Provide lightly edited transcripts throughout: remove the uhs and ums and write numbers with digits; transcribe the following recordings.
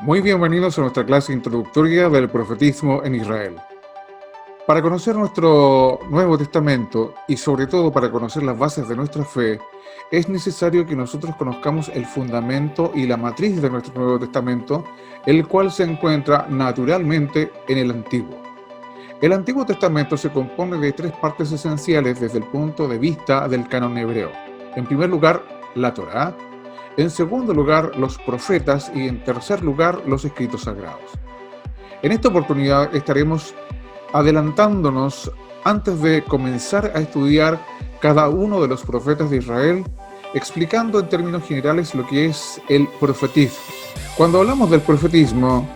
Muy bienvenidos a nuestra clase introductoria del profetismo en Israel. Para conocer nuestro Nuevo Testamento y sobre todo para conocer las bases de nuestra fe, es necesario que nosotros conozcamos el fundamento y la matriz de nuestro Nuevo Testamento, el cual se encuentra naturalmente en el Antiguo. El Antiguo Testamento se compone de tres partes esenciales desde el punto de vista del canon hebreo. En primer lugar, la Torá. En segundo lugar, los profetas y en tercer lugar, los escritos sagrados. En esta oportunidad estaremos adelantándonos antes de comenzar a estudiar cada uno de los profetas de Israel, explicando en términos generales lo que es el profetismo. Cuando hablamos del profetismo,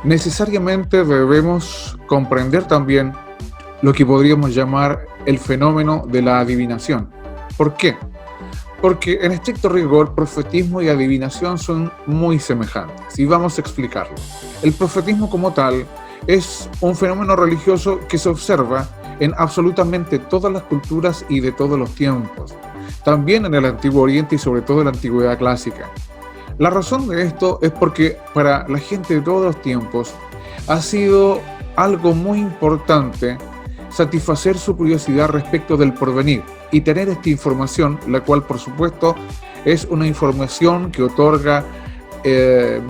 necesariamente debemos comprender también lo que podríamos llamar el fenómeno de la adivinación. ¿Por qué? Porque en estricto rigor, profetismo y adivinación son muy semejantes, y vamos a explicarlo. El profetismo como tal es un fenómeno religioso que se observa en absolutamente todas las culturas y de todos los tiempos, también en el Antiguo Oriente y sobre todo en la Antigüedad clásica. La razón de esto es porque para la gente de todos los tiempos ha sido algo muy importante satisfacer su curiosidad respecto del porvenir y tener esta información, la cual por supuesto es una información que otorga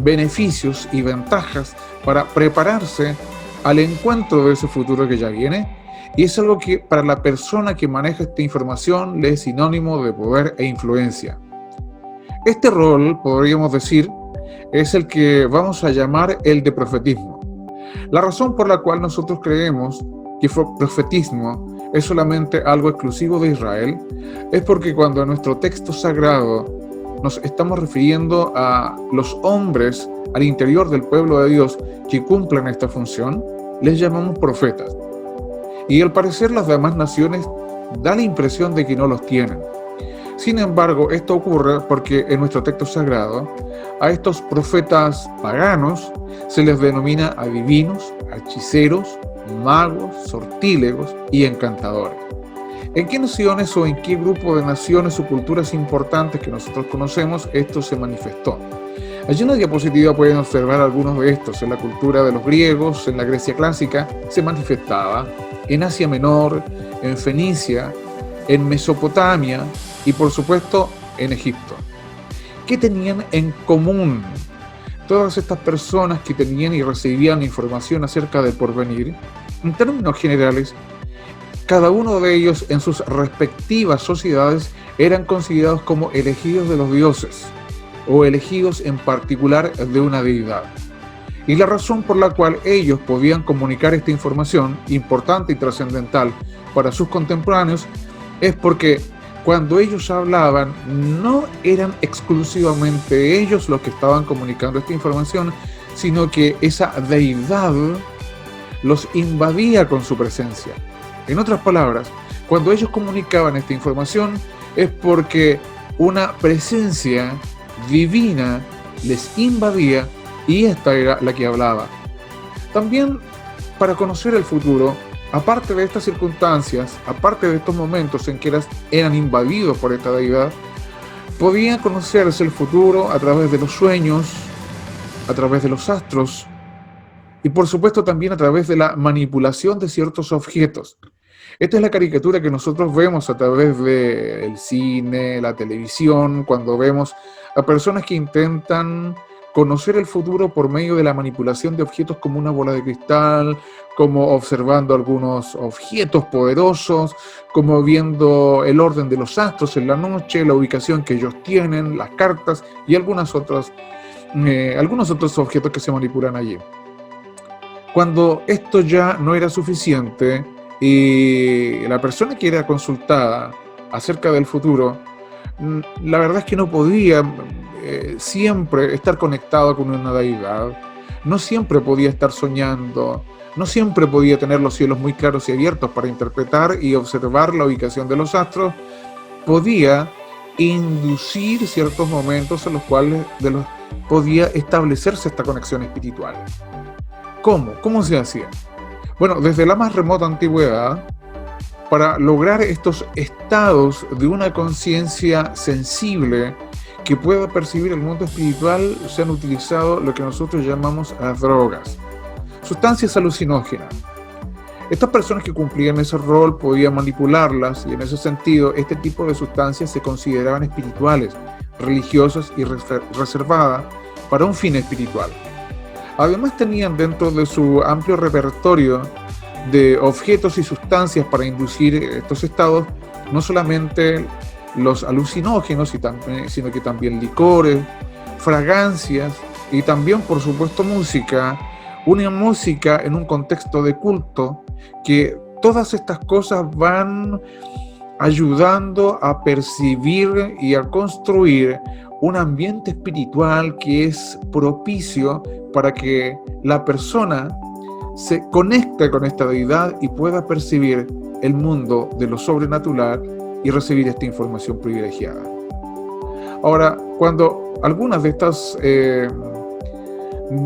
beneficios y ventajas para prepararse al encuentro de ese futuro que ya viene, y es algo que para la persona que maneja esta información le es sinónimo de poder e influencia. Este rol, podríamos decir, es el que vamos a llamar el de profetismo. La razón por la cual nosotros creemos que profetismo es solamente algo exclusivo de Israel es porque cuando en nuestro texto sagrado nos estamos refiriendo a los hombres al interior del pueblo de Dios que cumplen esta función, les llamamos profetas. Y al parecer las demás naciones da la impresión de que no los tienen. Sin embargo, esto ocurre porque en nuestro texto sagrado a estos profetas paganos se les denomina adivinos, hechiceros, magos, sortílegos y encantadores. ¿En qué naciones o en qué grupo de naciones o culturas importantes que nosotros conocemos esto se manifestó? Allí en la diapositiva pueden observar algunos de estos. En la cultura de los griegos, en la Grecia clásica, se manifestaba. En Asia Menor, en Fenicia, en Mesopotamia y por supuesto en Egipto. ¿Qué tenían en común todas estas personas que tenían y recibían información acerca del porvenir? En términos generales, cada uno de ellos en sus respectivas sociedades eran considerados como elegidos de los dioses o elegidos en particular de una deidad. Y la razón por la cual ellos podían comunicar esta información importante y trascendental para sus contemporáneos es porque cuando ellos hablaban no eran exclusivamente ellos los que estaban comunicando esta información, sino que esa deidad los invadía con su presencia. En otras palabras, cuando ellos comunicaban esta información es porque una presencia divina les invadía y esta era la que hablaba. También para conocer el futuro, aparte de estas circunstancias, aparte de estos momentos en que eran invadidos por esta deidad, podía conocerse el futuro a través de los sueños, a través de los astros y por supuesto también a través de la manipulación de ciertos objetos. Esta es la caricatura que nosotros vemos a través del cine, la televisión, cuando vemos a personas que intentan conocer el futuro por medio de la manipulación de objetos como una bola de cristal, como observando algunos objetos poderosos, como viendo el orden de los astros en la noche, la ubicación que ellos tienen, las cartas y algunos otros objetos que se manipulan allí. Cuando esto ya no era suficiente y la persona que era consultada acerca del futuro, la verdad es que no podía siempre estar conectado con una deidad, no siempre podía estar soñando, no siempre podía tener los cielos muy claros y abiertos para interpretar y observar la ubicación de los astros, podía inducir ciertos momentos en los cuales podía establecerse esta conexión espiritual. ¿Cómo? ¿Cómo se hacía? Bueno, desde la más remota antigüedad, para lograr estos estados de una conciencia sensible que pueda percibir el mundo espiritual se han utilizado lo que nosotros llamamos las drogas, sustancias alucinógenas. Estas personas que cumplían ese rol podían manipularlas y en ese sentido este tipo de sustancias se consideraban espirituales, religiosas y reservadas para un fin espiritual. Además tenían dentro de su amplio repertorio de objetos y sustancias para inducir estos estados no solamente los alucinógenos, sino que también licores, fragancias y también por supuesto música, una música en un contexto de culto, que todas estas cosas van ayudando a percibir y a construir un ambiente espiritual que es propicio para que la persona se conecte con esta deidad y pueda percibir el mundo de lo sobrenatural y recibir esta información privilegiada. Ahora, cuando algunas de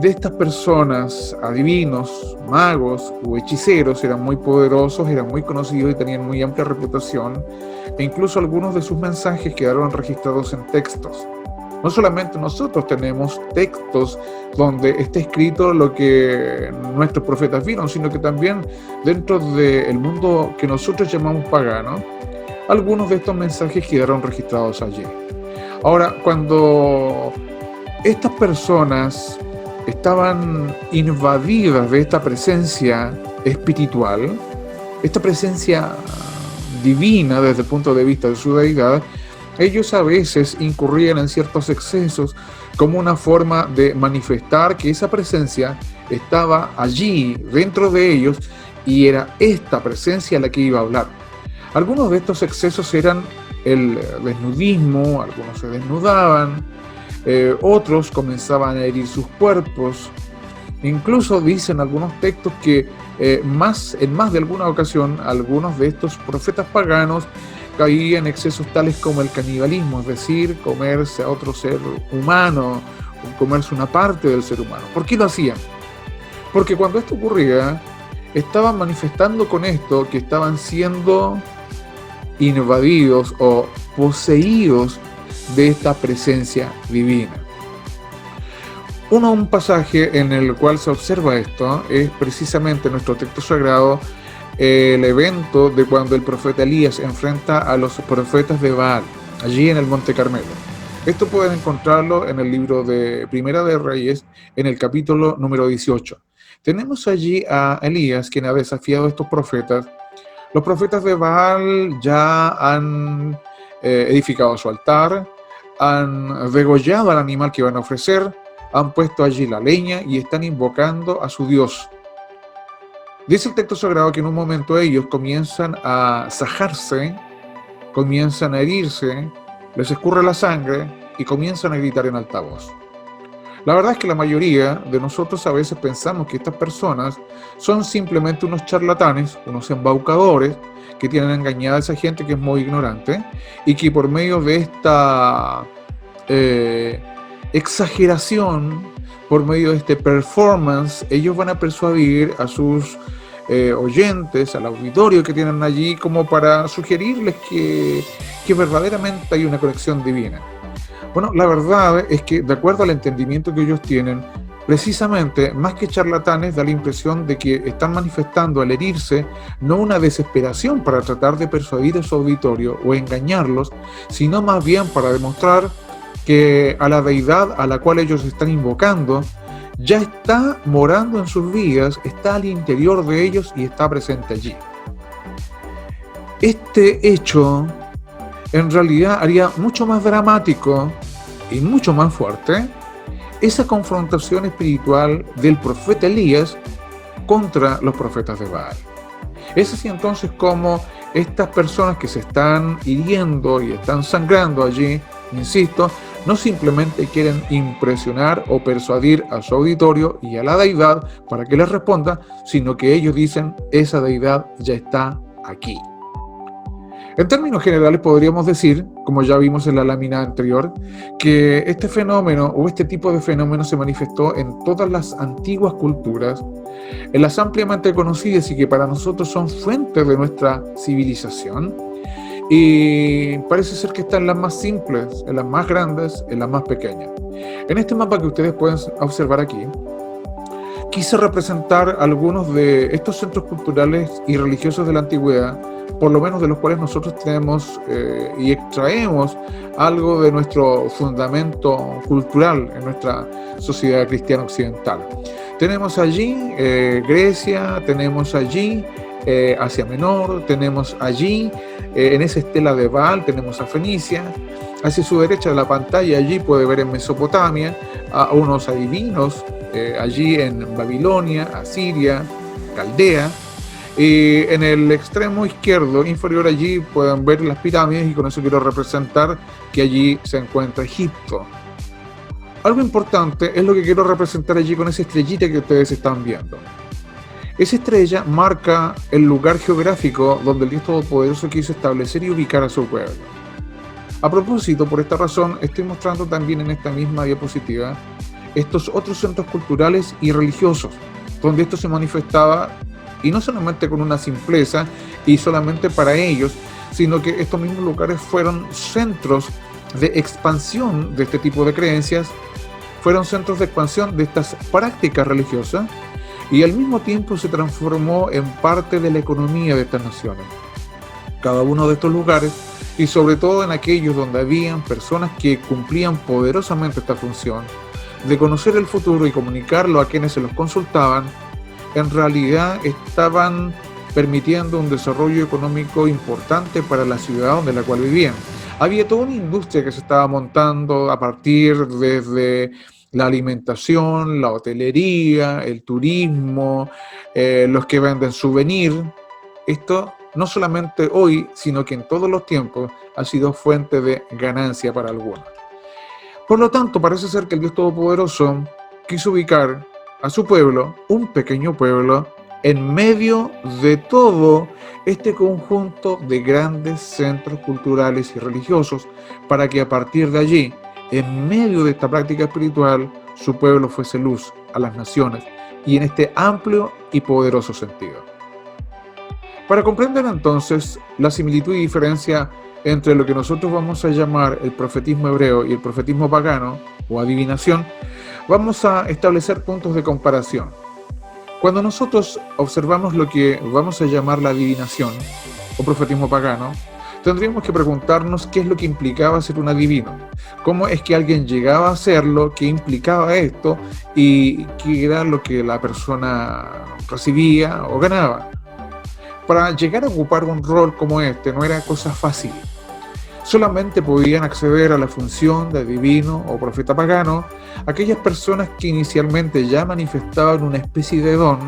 estas personas, adivinos, magos o hechiceros, eran muy poderosos, eran muy conocidos y tenían muy amplia reputación, e incluso algunos de sus mensajes quedaron registrados en textos. No solamente nosotros tenemos textos donde está escrito lo que nuestros profetas vieron, sino que también dentro del mundo que nosotros llamamos pagano, algunos de estos mensajes quedaron registrados allí. Ahora, cuando estas personas estaban invadidas de esta presencia espiritual, esta presencia divina desde el punto de vista de su deidad, ellos a veces incurrían en ciertos excesos como una forma de manifestar que esa presencia estaba allí dentro de ellos y era esta presencia la que iba a hablar. Algunos de estos excesos eran el desnudismo, algunos se desnudaban, otros comenzaban a herir sus cuerpos. Incluso dicen algunos textos que en más de alguna ocasión algunos de estos profetas paganos caían en excesos tales como el canibalismo, es decir, comerse a otro ser humano, o comerse una parte del ser humano. ¿Por qué lo hacían? Porque cuando esto ocurría, estaban manifestando con esto que estaban siendo invadidos o poseídos de esta presencia divina. Un pasaje en el cual se observa esto es precisamente en nuestro texto sagrado, el evento de cuando el profeta Elías enfrenta a los profetas de Baal, allí en el Monte Carmelo. Esto pueden encontrarlo en el libro de Primera de Reyes, en el capítulo número 18. Tenemos allí a Elías, quien ha desafiado a estos profetas. Los profetas de Baal ya han edificado su altar, han degollado al animal que iban a ofrecer, han puesto allí la leña y están invocando a su Dios. Dice el texto sagrado que en un momento ellos comienzan a sajarse, comienzan a herirse, les escurre la sangre y comienzan a gritar en alta voz. La verdad es que la mayoría de nosotros a veces pensamos que estas personas son simplemente unos charlatanes, unos embaucadores que tienen engañada a esa gente que es muy ignorante y que por medio de esta exageración, por medio de este performance, ellos van a persuadir a sus oyentes, al auditorio que tienen allí, como para sugerirles que verdaderamente hay una conexión divina. Bueno, la verdad es que de acuerdo al entendimiento que ellos tienen, precisamente, más que charlatanes, da la impresión de que están manifestando al herirse no una desesperación para tratar de persuadir a su auditorio o engañarlos, sino más bien para demostrar que a la deidad a la cual ellos están invocando ya está morando en sus vidas, está al interior de ellos y está presente allí. Este hecho en realidad haría mucho más dramático y mucho más fuerte esa confrontación espiritual del profeta Elías contra los profetas de Baal. Es así entonces como estas personas que se están hiriendo y están sangrando allí, insisto, no simplemente quieren impresionar o persuadir a su auditorio y a la deidad para que les responda, sino que ellos dicen, esa deidad ya está aquí. En términos generales podríamos decir, como ya vimos en la lámina anterior, que este fenómeno o este tipo de fenómeno se manifestó en todas las antiguas culturas, en las ampliamente conocidas y que para nosotros son fuentes de nuestra civilización, Y parece ser que está en las más simples, en las más grandes, en las más pequeñas. En este mapa que ustedes pueden observar aquí, quise representar algunos de estos centros culturales y religiosos de la antigüedad, por lo menos de los cuales nosotros tenemos y extraemos algo de nuestro fundamento cultural en nuestra sociedad cristiana occidental. Tenemos allí Grecia, tenemos allí Asia Menor, tenemos allí en esa estela de Baal, tenemos a Fenicia. Hacia su derecha de la pantalla allí puede ver en Mesopotamia a unos adivinos, allí en Babilonia, Asiria, Caldea. En el extremo izquierdo inferior allí pueden ver las pirámides, y con eso quiero representar que allí se encuentra Egipto. Algo importante es lo que quiero representar allí con esa estrellita que ustedes están viendo. Esa estrella marca el lugar geográfico donde el Dios Todopoderoso quiso establecer y ubicar a su pueblo. A propósito, por esta razón, estoy mostrando también en esta misma diapositiva estos otros centros culturales y religiosos, donde esto se manifestaba, y no solamente con una simpleza y solamente para ellos, sino que estos mismos lugares fueron centros de expansión de este tipo de creencias, fueron centros de expansión de estas prácticas religiosas, y al mismo tiempo se transformó en parte de la economía de estas naciones. Cada uno de estos lugares, y sobre todo en aquellos donde habían personas que cumplían poderosamente esta función de conocer el futuro y comunicarlo a quienes se los consultaban, en realidad estaban permitiendo un desarrollo económico importante para la ciudad de la cual vivían. Había toda una industria que se estaba montando a partir desde la alimentación, la hotelería, el turismo, los que venden souvenir. Esto no solamente hoy, sino que en todos los tiempos ha sido fuente de ganancia para algunos. Por lo tanto, parece ser que el Dios Todopoderoso quiso ubicar a su pueblo, un pequeño pueblo, en medio de todo este conjunto de grandes centros culturales y religiosos, para que a partir de allí, en medio de esta práctica espiritual, su pueblo fuese luz a las naciones, y en este amplio y poderoso sentido. Para comprender entonces la similitud y diferencia entre lo que nosotros vamos a llamar el profetismo hebreo y el profetismo pagano, o adivinación, vamos a establecer puntos de comparación. Cuando nosotros observamos lo que vamos a llamar la adivinación, o profetismo pagano, tendríamos que preguntarnos qué es lo que implicaba ser un adivino, cómo es que alguien llegaba a hacerlo, qué implicaba esto y qué era lo que la persona recibía o ganaba. Para llegar a ocupar un rol como este no era cosa fácil. Solamente podían acceder a la función de adivino o profeta pagano aquellas personas que inicialmente ya manifestaban una especie de don,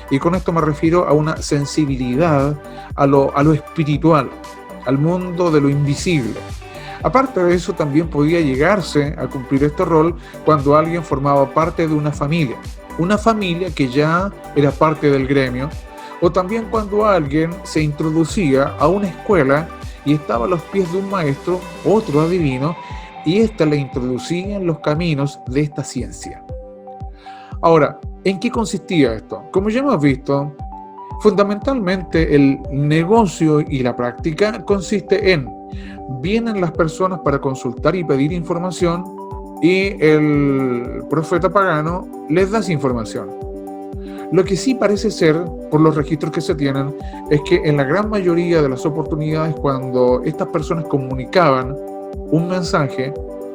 y con esto me refiero a una sensibilidad a lo espiritual, al mundo de lo invisible. Aparte de eso, también podía llegarse a cumplir este rol cuando alguien formaba parte de una familia que ya era parte del gremio, o también cuando alguien se introducía a una escuela y estaba a los pies de un maestro, otro adivino, y ésta le introducía en los caminos de esta ciencia. Ahora, ¿en qué consistía esto? Como ya hemos visto, fundamentalmente el negocio y la práctica consiste en: vienen las personas para consultar y pedir información, y el profeta pagano les da esa información. Lo que sí parece ser, por los registros que se tienen, es que en la gran mayoría de las oportunidades, cuando estas personas comunicaban un mensaje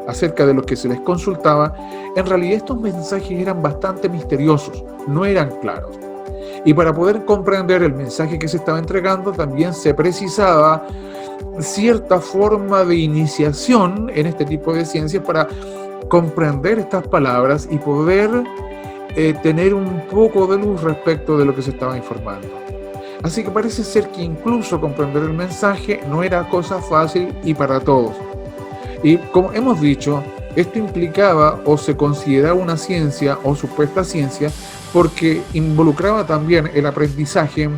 acerca de lo que se les consultaba, en realidad estos mensajes eran bastante misteriosos, no eran claros. Y para poder comprender el mensaje que se estaba entregando, también se precisaba cierta forma de iniciación en este tipo de ciencias para comprender estas palabras y poder tener un poco de luz respecto de lo que se estaba informando. Así que parece ser que incluso comprender el mensaje no era cosa fácil y para todos. Y como hemos dicho, esto implicaba o se consideraba una ciencia o supuesta ciencia porque involucraba también el aprendizaje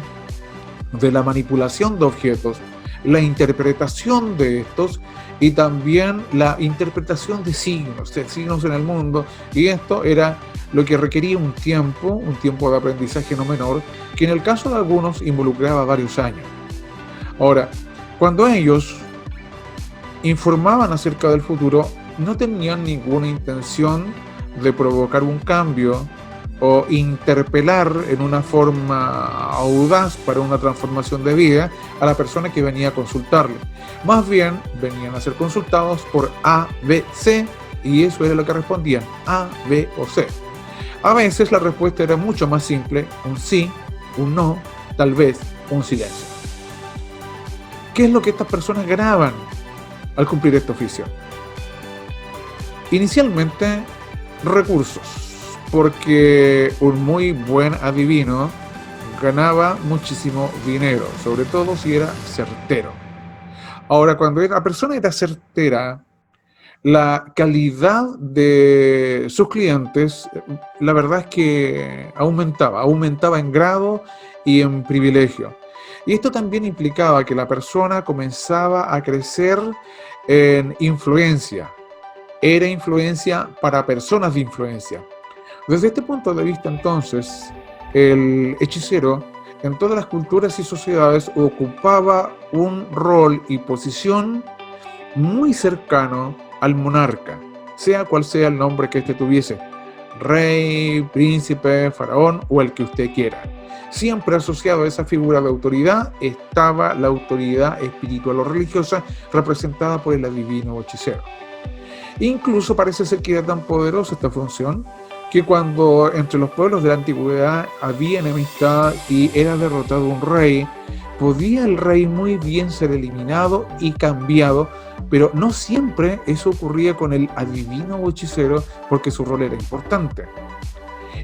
de la manipulación de objetos, la interpretación de estos y también la interpretación de signos en el mundo, y esto era lo que requería un tiempo de aprendizaje no menor, que en el caso de algunos involucraba varios años. Ahora, Cuando ellos informaban acerca del futuro, no tenían ninguna intención de provocar un cambio o interpelar en una forma audaz para una transformación de vida a la persona que venía a consultarle. Más bien, venían a ser consultados por A, B, C, y eso era lo que respondían, A, B o C. A veces la respuesta era mucho más simple, un sí, un no, tal vez un silencio. ¿Qué es lo que estas personas ganaban al cumplir este oficio? Inicialmente, recursos, porque un muy buen adivino ganaba muchísimo dinero, sobre todo si era certero. Ahora, cuando la persona era certera, la calidad de sus clientes, la verdad es que aumentaba en grado y en privilegio. Y esto también implicaba que la persona comenzaba a crecer en influencia. Era influencia para personas de influencia. Desde este punto de vista, entonces, el hechicero en todas las culturas y sociedades ocupaba un rol y posición muy cercano al monarca, sea cual sea el nombre que éste tuviese, rey, príncipe, faraón o el que usted quiera. Siempre asociado a esa figura de autoridad estaba la autoridad espiritual o religiosa representada por el adivino o hechicero. Incluso parece ser que era tan poderosa esta función que cuando entre los pueblos de la antigüedad había enemistad y era derrotado un rey, podía el rey muy bien ser eliminado y cambiado, pero no siempre eso ocurría con el adivino o hechicero porque su rol era importante.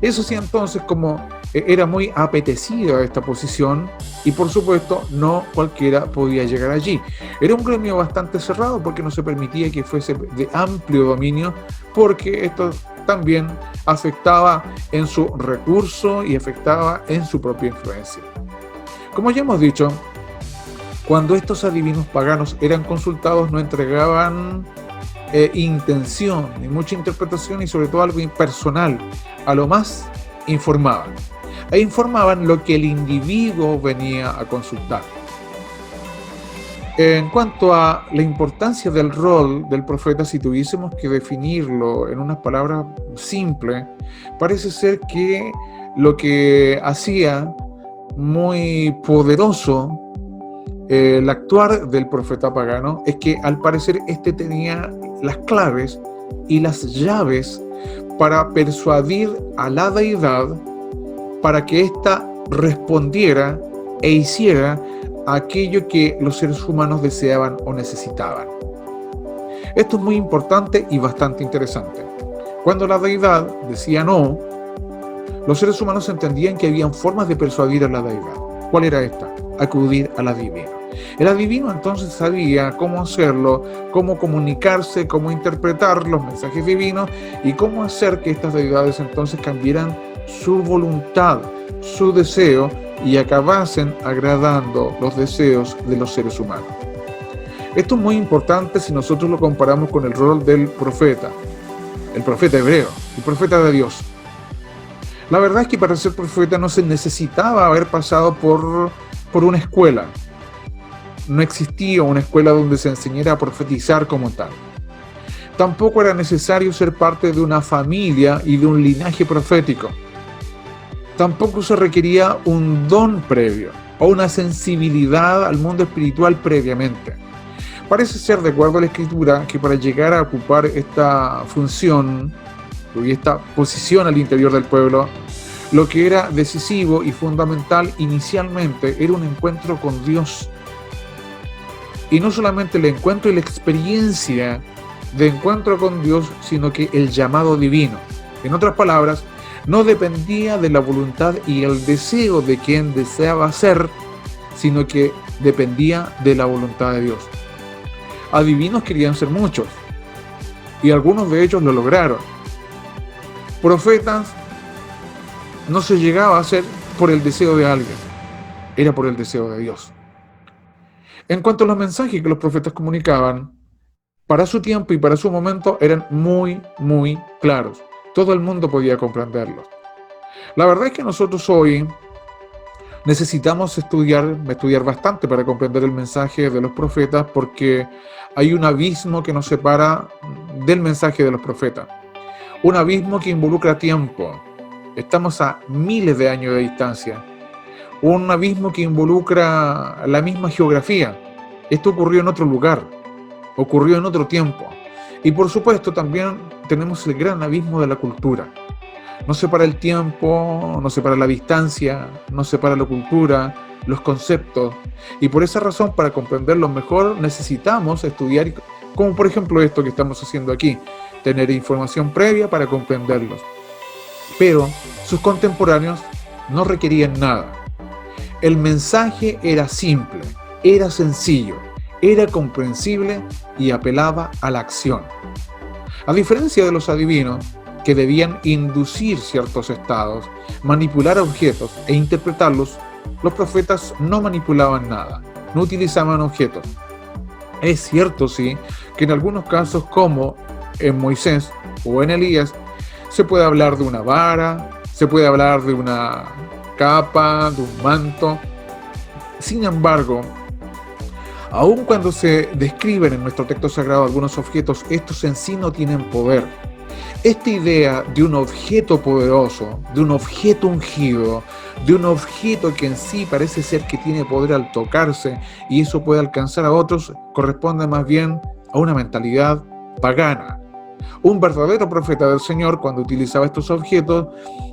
Eso sí, entonces, como era muy apetecida esta posición y por supuesto no cualquiera podía llegar allí. Era un gremio bastante cerrado porque no se permitía que fuese de amplio dominio, porque esto también afectaba en su recurso y afectaba en su propia influencia. Como ya hemos dicho, cuando estos adivinos paganos eran consultados no entregaban intención, ni mucha interpretación y sobre todo algo impersonal. A lo más informaban. E informaban lo que el individuo venía a consultar. En cuanto a la importancia del rol del profeta, si tuviésemos que definirlo en unas palabras simples, parece ser que lo que hacía muy poderoso el actuar del profeta pagano es que al parecer este tenía las claves y las llaves para persuadir a la deidad para que ésta respondiera e hiciera aquello que los seres humanos deseaban o necesitaban. Esto es muy importante y bastante interesante. Cuando la deidad decía no, los seres humanos entendían que habían formas de persuadir a la deidad. ¿Cuál era esta? Acudir al adivino. El adivino entonces sabía cómo hacerlo, cómo comunicarse, cómo interpretar los mensajes divinos y cómo hacer que estas deidades entonces cambiaran su voluntad, su deseo y acabasen agradando los deseos de los seres humanos. Esto es muy importante si nosotros lo comparamos con el rol del profeta, el profeta hebreo, el profeta de Dios. La verdad es que para ser profeta no se necesitaba haber pasado por una escuela. No existía una escuela donde se enseñara a profetizar como tal. Tampoco era necesario ser parte de una familia y de un linaje profético. Tampoco se requería un don previo o una sensibilidad al mundo espiritual previamente. Parece ser, de acuerdo a la Escritura, que para llegar a ocupar esta función y esta posición al interior del pueblo, lo que era decisivo y fundamental inicialmente era un encuentro con Dios. Y no solamente el encuentro y la experiencia de encuentro con Dios, sino que el llamado divino. En otras palabras, no dependía de la voluntad y el deseo de quien deseaba ser, sino que dependía de la voluntad de Dios. Adivinos querían ser muchos, y algunos de ellos lo lograron. Profetas no se llegaba a hacer por el deseo de alguien, era por el deseo de Dios. En cuanto a los mensajes que los profetas comunicaban, para su tiempo y para su momento eran muy, muy claros. Todo el mundo podía comprenderlos. La verdad es que nosotros hoy Necesitamos estudiar bastante para comprender el mensaje de los profetas, porque hay un abismo que nos separa del mensaje de los profetas. Un abismo que involucra tiempo. Estamos a miles de años de distancia. Un abismo que involucra la misma geografía. Esto ocurrió en otro lugar, ocurrió en otro tiempo. Y por supuesto también tenemos el gran abismo de la cultura. Nos separa el tiempo, nos separa la distancia, nos separa la cultura, los conceptos. Y por esa razón, para comprenderlos mejor, necesitamos estudiar, como por ejemplo esto que estamos haciendo aquí, tener información previa para comprenderlos. Pero sus contemporáneos no requerían nada. El mensaje era simple, era sencillo, era comprensible y apelaba a la acción. A diferencia de los adivinos, que debían inducir ciertos estados, manipular objetos e interpretarlos, los profetas no manipulaban nada, no utilizaban objetos. Es cierto, sí, que en algunos casos, como en Moisés o en Elías, se puede hablar de una vara, se puede hablar de una capa, de un manto. Sin embargo, aun cuando se describen en nuestro texto sagrado algunos objetos, estos en sí no tienen poder. Esta idea de un objeto poderoso, de un objeto ungido, de un objeto que en sí parece ser que tiene poder al tocarse y eso puede alcanzar a otros, corresponde más bien a una mentalidad pagana. Un verdadero profeta del Señor, cuando utilizaba estos objetos,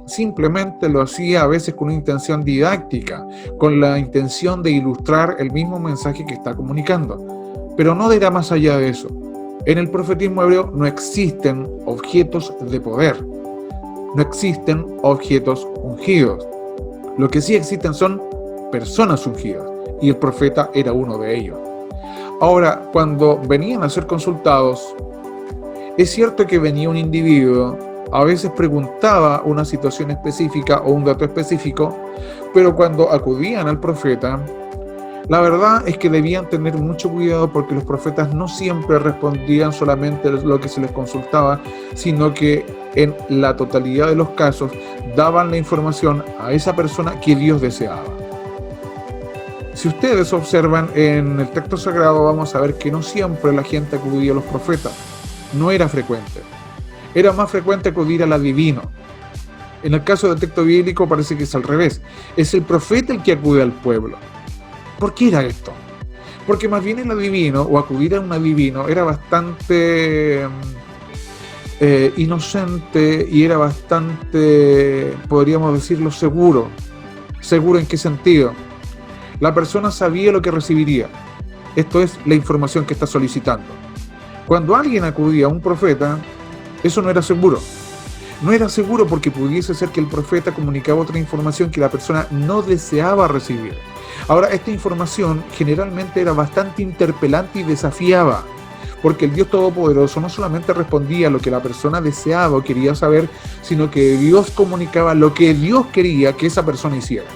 simplemente lo hacía a veces con una intención didáctica, con la intención de ilustrar el mismo mensaje que está comunicando. Pero no dirá más allá de eso. En el profetismo hebreo no existen objetos de poder, no existen objetos ungidos. Lo que sí existen son personas ungidas, y el profeta era uno de ellos. Ahora, cuando venían a ser consultados, es cierto que venía un individuo, a veces preguntaba una situación específica o un dato específico, pero cuando acudían al profeta, la verdad es que debían tener mucho cuidado, porque los profetas no siempre respondían solamente lo que se les consultaba, sino que en la totalidad de los casos daban la información a esa persona que Dios deseaba. Si ustedes observan en el texto sagrado, vamos a ver que no siempre la gente acudía a los profetas. No era frecuente. Era más frecuente acudir al adivino. En el caso del texto bíblico parece que es al revés. Es el profeta el que acude al pueblo. ¿Por qué era esto? Porque más bien el adivino, o acudir a un adivino, era bastante inocente y era bastante, podríamos decirlo, seguro. ¿Seguro en qué sentido? La persona sabía lo que recibiría. Esto es la información que está solicitando. Cuando alguien acudía a un profeta, eso no era seguro. No era seguro porque pudiese ser que el profeta comunicaba otra información que la persona no deseaba recibir. Ahora, esta información generalmente era bastante interpelante y desafiaba, porque el Dios Todopoderoso no solamente respondía a lo que la persona deseaba o quería saber, sino que Dios comunicaba lo que Dios quería que esa persona hiciera.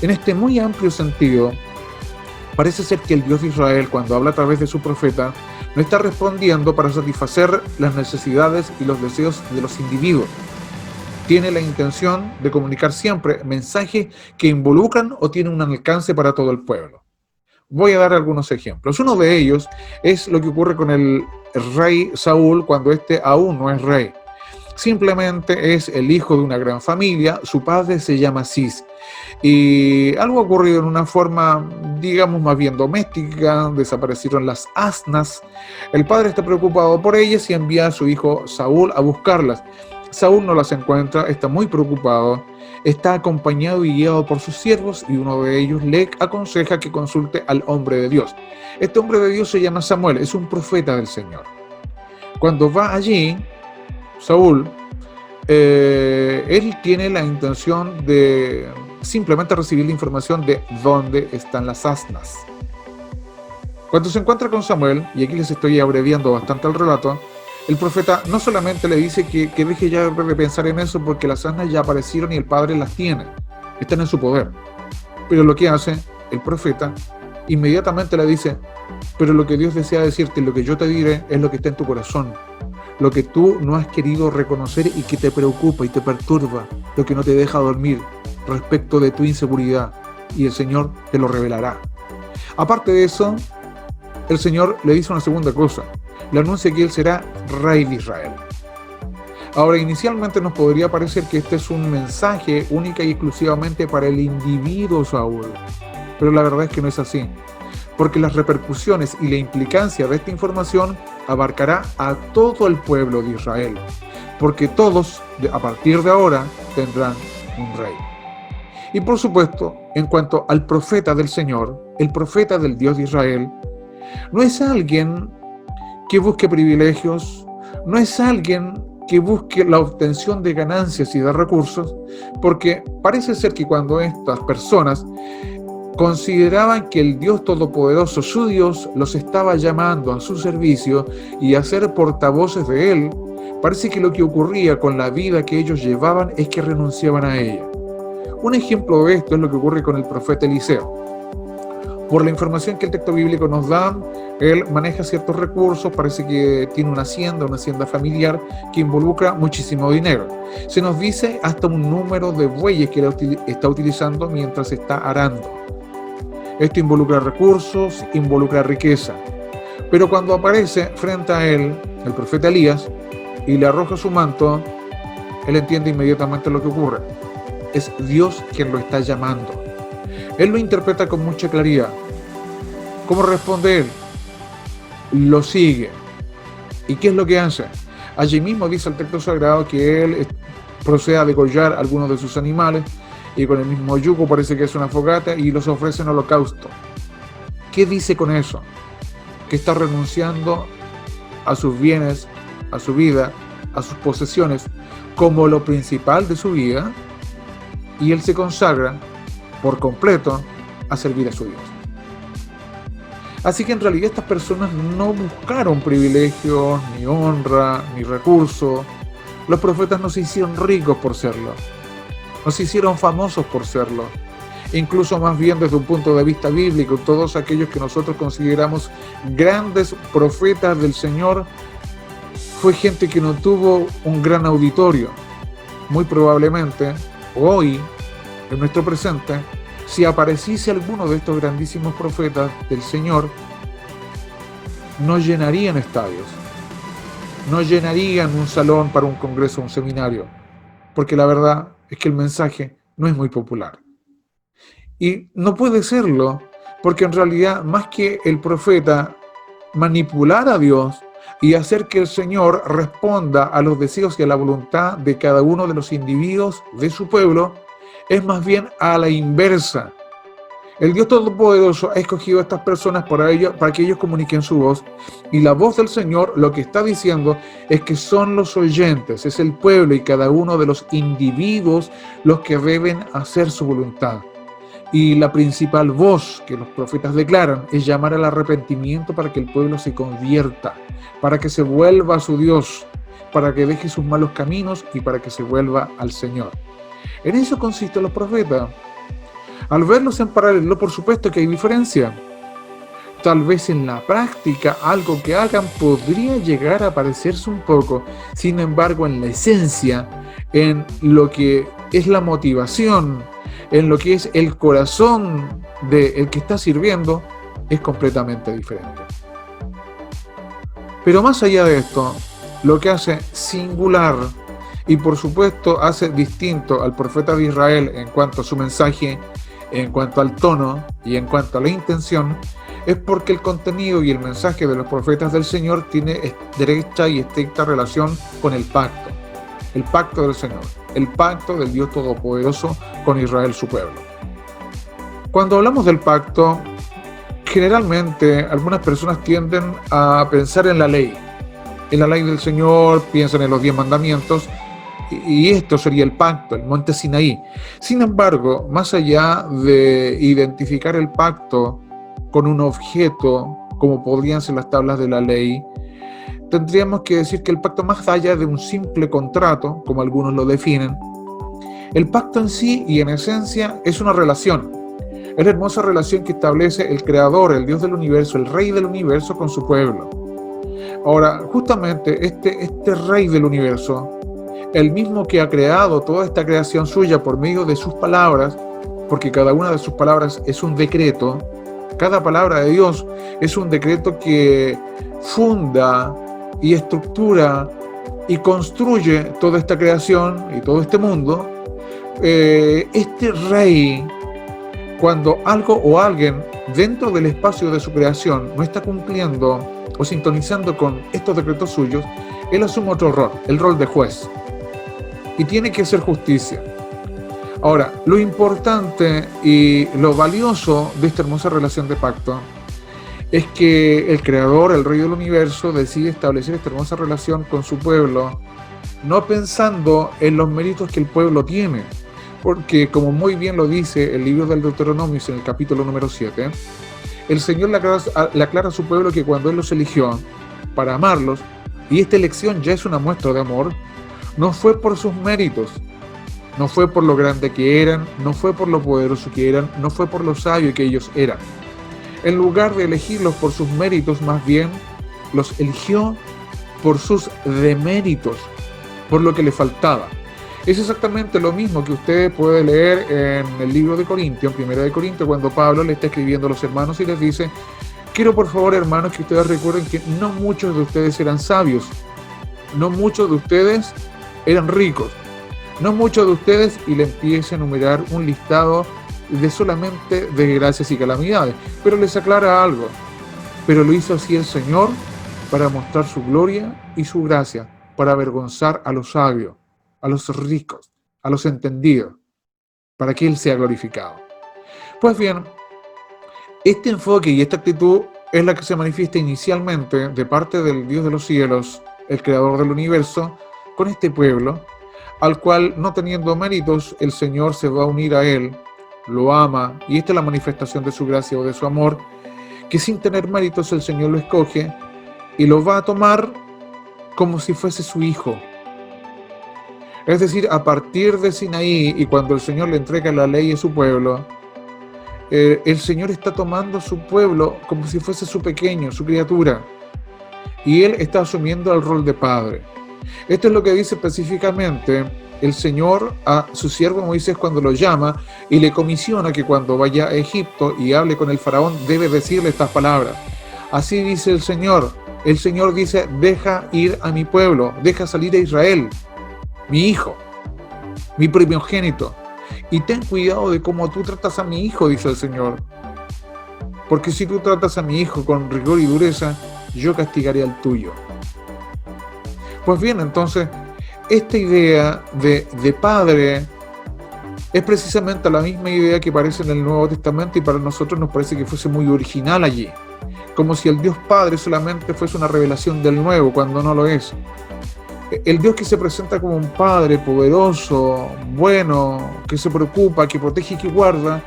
En este muy amplio sentido, parece ser que el Dios de Israel, cuando habla a través de su profeta, no está respondiendo para satisfacer las necesidades y los deseos de los individuos. Tiene la intención de comunicar siempre mensajes que involucran o tienen un alcance para todo el pueblo. Voy a dar algunos ejemplos. Uno de ellos es lo que ocurre con el rey Saúl cuando éste aún no es rey. Simplemente es el hijo de una gran familia, su padre se llama Cis. Y algo ha ocurrido en una forma, digamos, más bien doméstica, desaparecieron las asnas. El padre está preocupado por ellas y envía a su hijo Saúl a buscarlas. Saúl no las encuentra, está muy preocupado, está acompañado y guiado por sus siervos y uno de ellos le aconseja que consulte al hombre de Dios. Este hombre de Dios se llama Samuel, es un profeta del Señor. Cuando va allí, Saúl, él tiene la intención de simplemente recibir la información de dónde están las asnas. Cuando se encuentra con Samuel, y aquí les estoy abreviando bastante el relato, el profeta no solamente le dice que deje ya de pensar en eso porque las asnas ya aparecieron y el padre las tiene, están en su poder. Pero lo que hace el profeta, inmediatamente le dice, pero lo que Dios desea decirte, lo que yo te diré, es lo que está en tu corazón. Lo que tú no has querido reconocer y que te preocupa y te perturba, lo que no te deja dormir. respecto de tu inseguridad y el Señor te lo revelará. Aparte de eso, el Señor le dice una segunda cosa. Le anuncia que Él será Rey de Israel. Ahora, inicialmente nos podría parecer que este es un mensaje única y exclusivamente para el individuo Saúl, pero la verdad es que no es así, porque las repercusiones y la implicancia de esta información abarcará a todo el pueblo de Israel, porque todos, a partir de ahora, tendrán un rey. Y por supuesto, en cuanto al profeta del Señor, el profeta del Dios de Israel, no es alguien que busque privilegios, no es alguien que busque la obtención de ganancias y de recursos, porque parece ser que cuando estas personas consideraban que el Dios Todopoderoso, su Dios, los estaba llamando a su servicio y a ser portavoces de Él, parece que lo que ocurría con la vida que ellos llevaban es que renunciaban a ella. Un ejemplo de esto es lo que ocurre con el profeta Eliseo. Por la información que el texto bíblico nos da, él maneja ciertos recursos, parece que tiene una hacienda familiar que involucra muchísimo dinero. Se nos dice hasta un número de bueyes que él está utilizando mientras está arando. Esto involucra recursos, involucra riqueza. Pero cuando aparece frente a él el profeta Elías y le arroja su manto, él entiende inmediatamente lo que ocurre. Es Dios quien lo está llamando. Él lo interpreta con mucha claridad. ¿Cómo responde él? Lo sigue. ¿Y qué es lo que hace? Allí mismo dice el texto sagrado que él procede a degollar algunos de sus animales y con el mismo yugo, parece que es una fogata, y los ofrece en holocausto. ¿Qué dice con eso? Que está renunciando a sus bienes, a su vida, a sus posesiones, como lo principal de su vida, y él se consagra por completo a servir a su Dios. Así que en realidad estas personas no buscaron privilegios, ni honra, ni recursos. Los profetas no se hicieron ricos por serlo, no se hicieron famosos por serlo. Incluso más bien desde un punto de vista bíblico, todos aquellos que nosotros consideramos grandes profetas del Señor, fue gente que no tuvo un gran auditorio. Muy probablemente, hoy, en nuestro presente, si apareciese alguno de estos grandísimos profetas del Señor, no llenarían estadios, no llenarían un salón para un congreso o un seminario, porque la verdad es que el mensaje no es muy popular. Y no puede serlo, porque en realidad, más que el profeta manipular a Dios y hacer que el Señor responda a los deseos y a la voluntad de cada uno de los individuos de su pueblo, es más bien a la inversa. El Dios Todopoderoso ha escogido a estas personas para que ellos comuniquen su voz, y la voz del Señor lo que está diciendo es que son los oyentes, es el pueblo y cada uno de los individuos los que deben hacer su voluntad. Y la principal voz que los profetas declaran es llamar al arrepentimiento para que el pueblo se convierta, para que se vuelva a su Dios, para que deje sus malos caminos y para que se vuelva al Señor. En eso consisten los profetas. Al verlos en paralelo, por supuesto que hay diferencia. Tal vez en la práctica algo que hagan podría llegar a parecerse un poco. Sin embargo, en la esencia, en lo que es la motivación, en lo que es el corazón del que está sirviendo, es completamente diferente. Pero más allá de esto, lo que hace singular y por supuesto hace distinto al profeta de Israel en cuanto a su mensaje, en cuanto al tono y en cuanto a la intención, es porque el contenido y el mensaje de los profetas del Señor tiene derecha y estricta relación con el pacto del Señor, el pacto del Dios Todopoderoso con Israel, su pueblo. Cuando hablamos del pacto, generalmente algunas personas tienden a pensar en la ley del Señor, piensan en los 10 mandamientos, y esto sería el pacto, el monte Sinaí. Sin embargo, más allá de identificar el pacto con un objeto, como podrían ser las tablas de la ley, tendríamos que decir que el pacto, más allá de un simple contrato, como algunos lo definen, el pacto en sí y en esencia es una relación. Es la hermosa relación que establece el Creador, el Dios del universo, el Rey del universo con su pueblo. Ahora, justamente este Rey del universo el mismo que ha creado toda esta creación suya por medio de sus palabras, porque cada una de sus palabras es un decreto, cada palabra de Dios es un decreto que funda y estructura y construye toda esta creación y todo este mundo. Este rey, cuando algo o alguien dentro del espacio de su creación no está cumpliendo o sintonizando con estos decretos suyos, él asume otro rol, el rol de juez, y tiene que hacer justicia. Ahora, lo importante y lo valioso de esta hermosa relación de pacto es que el Creador, el Rey del Universo, decide establecer esta hermosa relación con su pueblo, no pensando en los méritos que el pueblo tiene, porque como muy bien lo dice el libro del Deuteronomio en el capítulo número 7, el Señor le aclara a su pueblo que cuando Él los eligió para amarlos, y esta elección ya es una muestra de amor, no fue por sus méritos, no fue por lo grande que eran, no fue por lo poderoso que eran, no fue por lo sabio que ellos eran. En lugar de elegirlos por sus méritos, más bien los eligió por sus deméritos, por lo que le faltaba. Es exactamente lo mismo que usted puede leer en el libro de Corintios, en 1 de Corintios, cuando Pablo le está escribiendo a los hermanos y les dice: quiero por favor, hermanos, que ustedes recuerden que no muchos de ustedes eran sabios, no muchos de ustedes eran ricos, no muchos de ustedes, y le empieza a enumerar un listado de solamente desgracias y calamidades, pero les aclara algo: pero lo hizo así el Señor para mostrar su gloria y su gracia, para avergonzar a los sabios, a los ricos, a los entendidos, para que Él sea glorificado. Pues bien, este enfoque y esta actitud es la que se manifiesta inicialmente de parte del Dios de los cielos, el Creador del universo, con este pueblo, al cual, no teniendo méritos, el Señor se va a unir a Él, lo ama, y esta es la manifestación de su gracia o de su amor, que sin tener méritos el Señor lo escoge y lo va a tomar como si fuese su hijo. Es decir, a partir de Sinaí, y cuando el Señor le entrega la ley a su pueblo, el Señor está tomando su pueblo como si fuese su pequeño, su criatura, y Él está asumiendo el rol de padre. Esto es lo que dice específicamente el Señor a su siervo Moisés cuando lo llama y le comisiona que cuando vaya a Egipto y hable con el faraón debe decirle estas palabras. Así dice el Señor dice: deja ir a mi pueblo, deja salir a Israel, mi hijo, mi primogénito, y ten cuidado de cómo tú tratas a mi hijo, dice el Señor, porque si tú tratas a mi hijo con rigor y dureza, yo castigaré al tuyo. Pues bien, entonces, esta idea de padre es precisamente la misma idea que aparece en el Nuevo Testamento, y para nosotros nos parece que fuese muy original allí, como si el Dios Padre solamente fuese una revelación del Nuevo, cuando no lo es. El Dios que se presenta como un Padre poderoso, bueno, que se preocupa, que protege y que guarda,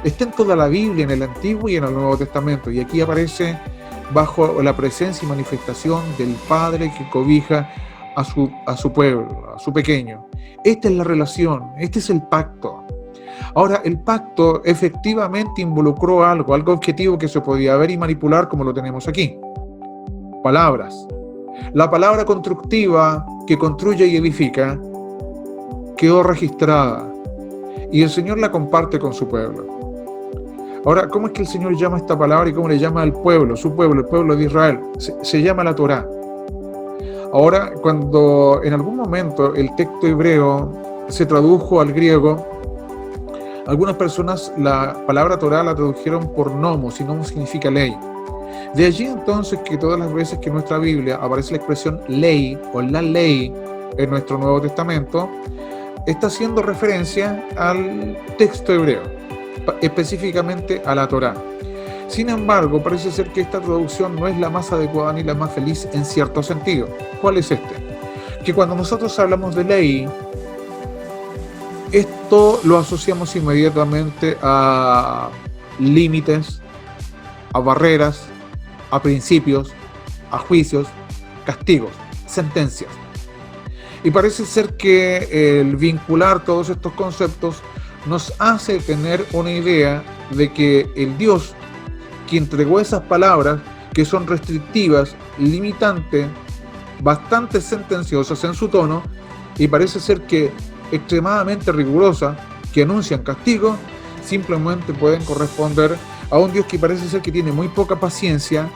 está en toda la Biblia, en el Antiguo y en el Nuevo Testamento, y aquí aparece bajo la presencia y manifestación del Padre que cobija a su pueblo, a su pequeño. Esta es la relación, este es el pacto. Ahora, el pacto efectivamente involucró algo objetivo que se podía ver y manipular, como lo tenemos aquí: palabras. La palabra constructiva que construye y edifica quedó registrada y el Señor la comparte con su pueblo. Ahora, ¿cómo es que el Señor llama esta palabra y cómo le llama al pueblo, su pueblo, el pueblo de Israel? Se llama la Torá. Ahora, cuando en algún momento el texto hebreo se tradujo al griego, algunas personas la palabra Torá la tradujeron por nomos, y nomos significa ley. De allí entonces que todas las veces que en nuestra Biblia aparece la expresión ley o la ley en nuestro Nuevo Testamento, está haciendo referencia al texto hebreo, específicamente a la Torá. Sin embargo, parece ser que esta traducción no es la más adecuada ni la más feliz en cierto sentido. ¿Cuál es este? Que cuando nosotros hablamos de ley, esto lo asociamos inmediatamente a límites, a barreras, a principios, a juicios, castigos, sentencias. Y parece ser que el vincular todos estos conceptos nos hace tener una idea de que el Dios que entregó esas palabras, que son restrictivas, limitantes, bastante sentenciosas en su tono, y parece ser que extremadamente rigurosa, que anuncian castigo, simplemente pueden corresponder a un Dios que parece ser que tiene muy poca paciencia,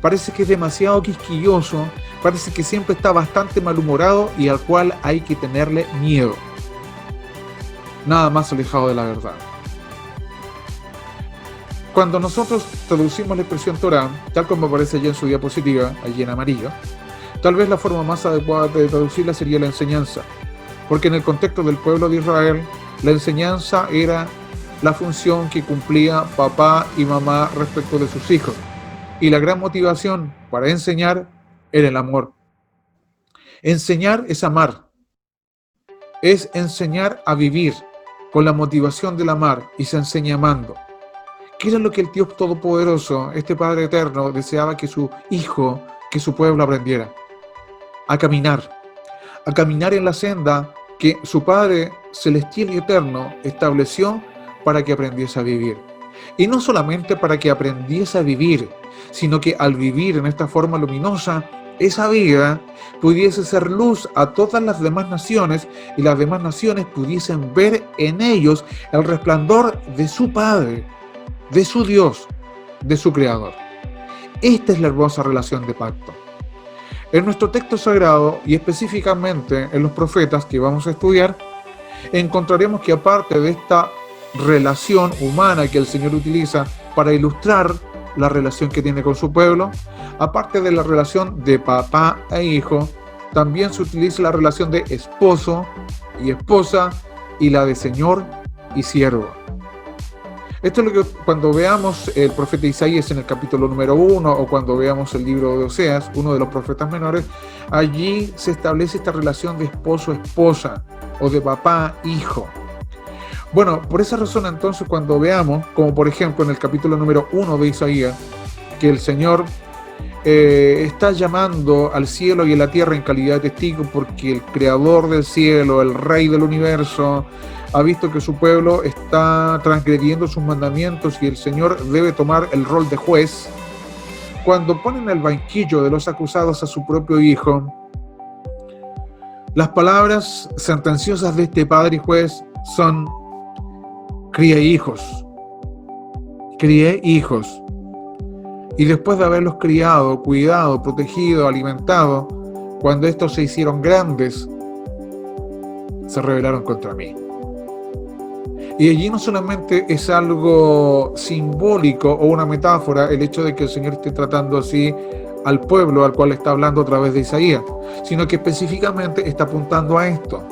parece que es demasiado quisquilloso, parece que siempre está bastante malhumorado y al cual hay que tenerle miedo. Nada más alejado de la verdad. Cuando nosotros traducimos la expresión Torah, tal como aparece allí en su diapositiva, allí en amarillo, tal vez la forma más adecuada de traducirla sería la enseñanza, porque en el contexto del pueblo de Israel, la enseñanza era la función que cumplía papá y mamá respecto de sus hijos, y la gran motivación para enseñar era el amor. Enseñar es amar, es enseñar a vivir con la motivación del amar, y se enseña amando. ¿Qué era lo que el Dios Todopoderoso, este Padre Eterno, deseaba que su hijo, que su pueblo aprendiera? A caminar en la senda que su Padre Celestial y Eterno estableció para que aprendiese a vivir. Y no solamente para que aprendiese a vivir, sino que al vivir en esta forma luminosa, esa vida pudiese ser luz a todas las demás naciones y las demás naciones pudiesen ver en ellos el resplandor de su Padre, de su Dios, de su Creador. Esta es la hermosa relación de pacto. En nuestro texto sagrado, y específicamente en los profetas que vamos a estudiar, encontraremos que aparte de esta relación humana que el Señor utiliza para ilustrar la relación que tiene con su pueblo, aparte de la relación de papá e hijo, también se utiliza la relación de esposo y esposa y la de señor y siervo. Esto es lo que cuando veamos el profeta Isaías en el capítulo número 1 o cuando veamos el libro de Oseas, uno de los profetas menores, allí se establece esta relación de esposo-esposa o de papá-hijo. Bueno, por esa razón entonces cuando veamos, como por ejemplo en el capítulo número 1 de Isaías, que el Señor está llamando al cielo y a la tierra en calidad de testigo porque el creador del cielo, el rey del universo, ha visto que su pueblo está transgrediendo sus mandamientos y el Señor debe tomar el rol de juez. Cuando ponen el banquillo de los acusados a su propio hijo, las palabras sentenciosas de este padre y juez son: crié hijos. Y después de haberlos criado, cuidado, protegido, alimentado, cuando estos se hicieron grandes, se rebelaron contra mí. Y allí no solamente es algo simbólico o una metáfora el hecho de que el Señor esté tratando así al pueblo al cual está hablando a través de Isaías, sino que específicamente está apuntando a esto,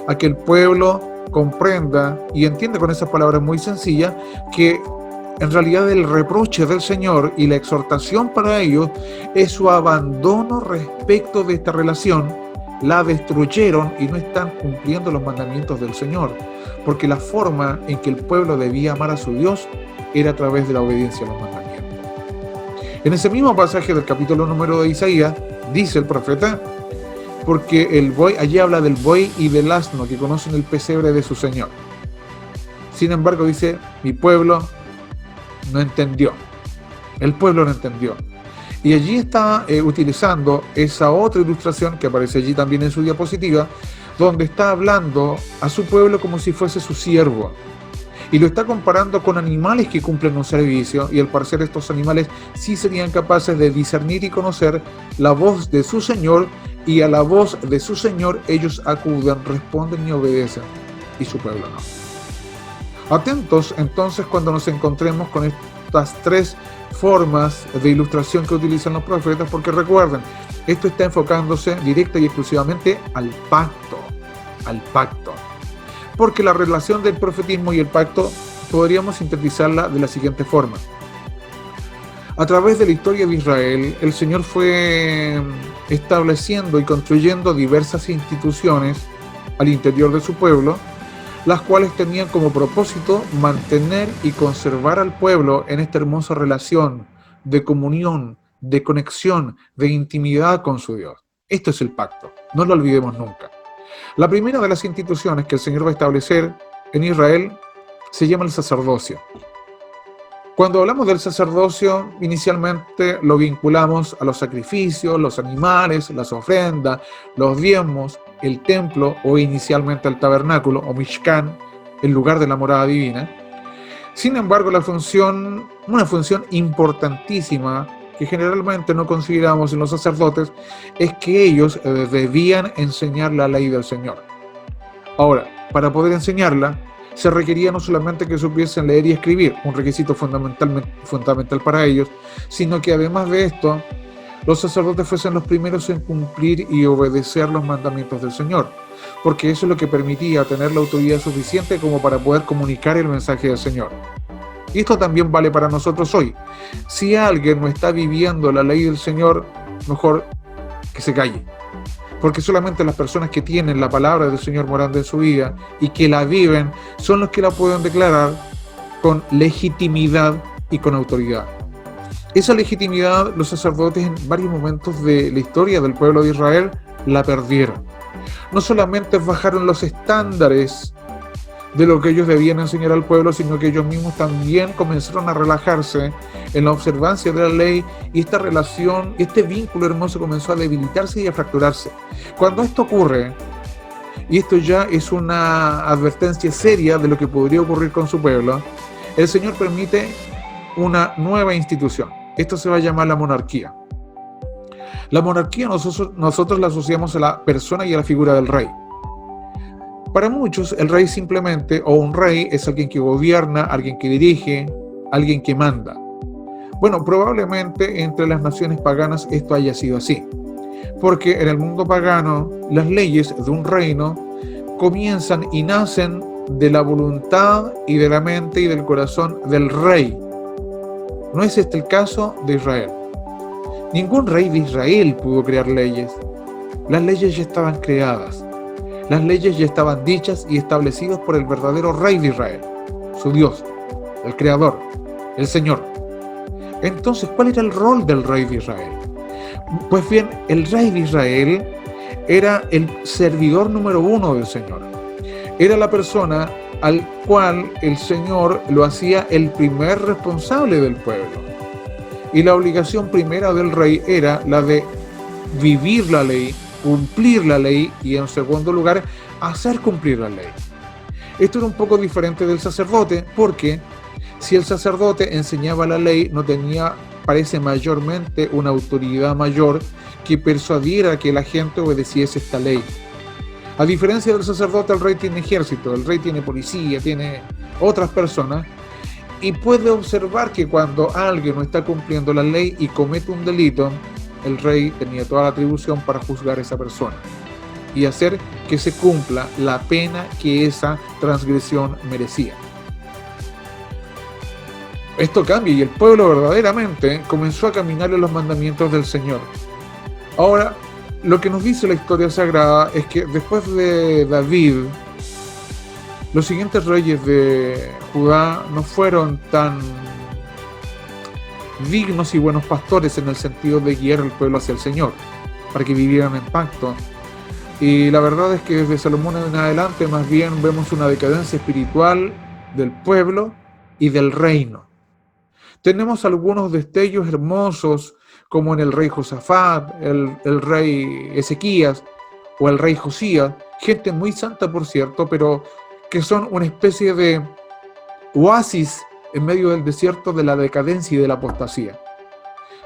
a que el pueblo comprenda y entienda con esas palabras muy sencillas que en realidad el reproche del Señor y la exhortación para ellos es su abandono respecto de esta relación. La destruyeron y no están cumpliendo los mandamientos del Señor, porque la forma en que el pueblo debía amar a su Dios era a través de la obediencia a los mandamientos. En ese mismo pasaje del capítulo número de Isaías, dice el profeta, porque el buey, allí habla del buey y del asno que conocen el pesebre de su Señor. Sin embargo, dice, mi pueblo no entendió. El pueblo no entendió. Y allí está utilizando esa otra ilustración que aparece allí también en su diapositiva, donde está hablando a su pueblo como si fuese su siervo. Y lo está comparando con animales que cumplen un servicio, y al parecer estos animales sí serían capaces de discernir y conocer la voz de su Señor, y a la voz de su Señor ellos acuden, responden y obedecen, y su pueblo no. Atentos entonces cuando nos encontremos con estas tres formas de ilustración que utilizan los profetas, porque recuerden, esto está enfocándose directa y exclusivamente al pacto, porque la relación del profetismo y el pacto podríamos sintetizarla de la siguiente forma. A través de la historia de Israel, el Señor fue estableciendo y construyendo diversas instituciones al interior de su pueblo, las cuales tenían como propósito mantener y conservar al pueblo en esta hermosa relación de comunión, de conexión, de intimidad con su Dios. Esto es el pacto, no lo olvidemos nunca. La primera de las instituciones que el Señor va a establecer en Israel se llama el sacerdocio. Cuando hablamos del sacerdocio, inicialmente lo vinculamos a los sacrificios, los animales, las ofrendas, los diezmos. el templo o inicialmente el tabernáculo o Mishkan, el lugar de la morada divina. Sin embargo, una función importantísima que generalmente no consideramos en los sacerdotes es que ellos debían enseñar la ley del Señor. Ahora, para poder enseñarla, se requería no solamente que supiesen leer y escribir, un requisito fundamental para ellos, sino que además de esto, los sacerdotes fuesen los primeros en cumplir y obedecer los mandamientos del Señor, porque eso es lo que permitía tener la autoridad suficiente como para poder comunicar el mensaje del Señor. Y esto también vale para nosotros hoy. Si alguien no está viviendo la ley del Señor, mejor que se calle. Porque solamente las personas que tienen la palabra del Señor morando en su vida y que la viven son los que la pueden declarar con legitimidad y con autoridad. Esa legitimidad los sacerdotes en varios momentos de la historia del pueblo de Israel la perdieron. No solamente bajaron los estándares de lo que ellos debían enseñar al pueblo, sino que ellos mismos también comenzaron a relajarse en la observancia de la ley, y esta relación, este vínculo hermoso comenzó a debilitarse y a fracturarse. Cuando esto ocurre, y esto ya es una advertencia seria de lo que podría ocurrir con su pueblo, el Señor permite una nueva institución. Esto se va a llamar la monarquía. La monarquía nosotros la asociamos a la persona y a la figura del rey. Para muchos, el rey simplemente, o un rey, es alguien que gobierna, alguien que dirige, alguien que manda. Bueno, probablemente entre las naciones paganas esto haya sido así, porque en el mundo pagano las leyes de un reino comienzan y nacen de la voluntad y de la mente y del corazón del rey. No es este el caso de Israel. Ningún rey de Israel pudo crear leyes. Las leyes ya estaban creadas. Las leyes ya estaban dichas y establecidas por el verdadero rey de Israel, su Dios, el Creador, el Señor. Entonces, ¿cuál era el rol del rey de Israel? Pues bien, el rey de Israel era el servidor número uno del Señor. Era la persona al cual el Señor lo hacía el primer responsable del pueblo. Y la obligación primera del rey era la de vivir la ley, cumplir la ley y, en segundo lugar, hacer cumplir la ley. Esto era un poco diferente del sacerdote, porque si el sacerdote enseñaba la ley, no tenía, parece, mayormente una autoridad mayor que persuadiera a que la gente obedeciese esta ley. A diferencia del sacerdote, el rey tiene ejército, el rey tiene policía, tiene otras personas, y puede observar que cuando alguien no está cumpliendo la ley y comete un delito, el rey tenía toda la atribución para juzgar a esa persona y hacer que se cumpla la pena que esa transgresión merecía. Esto cambia y el pueblo verdaderamente comenzó a caminar en los mandamientos del Señor. Ahora, lo que nos dice la historia sagrada es que después de David, los siguientes reyes de Judá no fueron tan dignos y buenos pastores en el sentido de guiar al pueblo hacia el Señor, para que vivieran en pacto. Y la verdad es que desde Salomón en adelante más bien vemos una decadencia espiritual del pueblo y del reino. Tenemos algunos destellos hermosos, como en el rey Josafat, el rey Ezequías o el rey Josías, gente muy santa por cierto, pero que son una especie de oasis en medio del desierto de la decadencia y de la apostasía.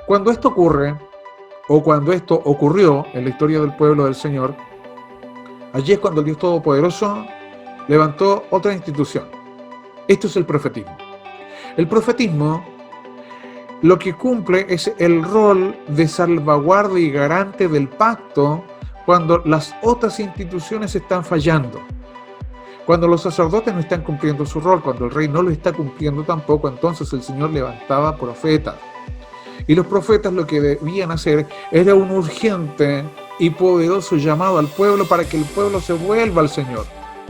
Cuando esto ocurre, o cuando esto ocurrió en la historia del pueblo del Señor, allí es cuando el Dios Todopoderoso levantó otra institución. Esto es el profetismo. El profetismo lo que cumple es el rol de salvaguardia y garante del pacto cuando las otras instituciones están fallando. Cuando los sacerdotes no están cumpliendo su rol, cuando el rey no lo está cumpliendo tampoco, entonces el Señor levantaba profetas. Y los profetas lo que debían hacer era un urgente y poderoso llamado al pueblo para que el pueblo se vuelva al Señor.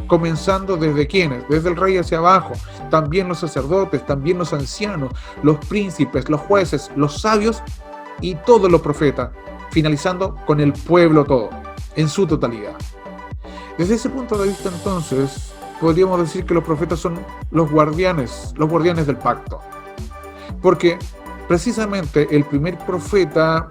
Comenzando desde ¿quiénes? Desde el rey hacia abajo. También los sacerdotes, también los ancianos, los príncipes, los jueces, los sabios y todos los profetas. Finalizando con el pueblo todo, en su totalidad. Desde ese punto de vista, entonces, podríamos decir que los profetas son los guardianes del pacto. Porque precisamente el primer profeta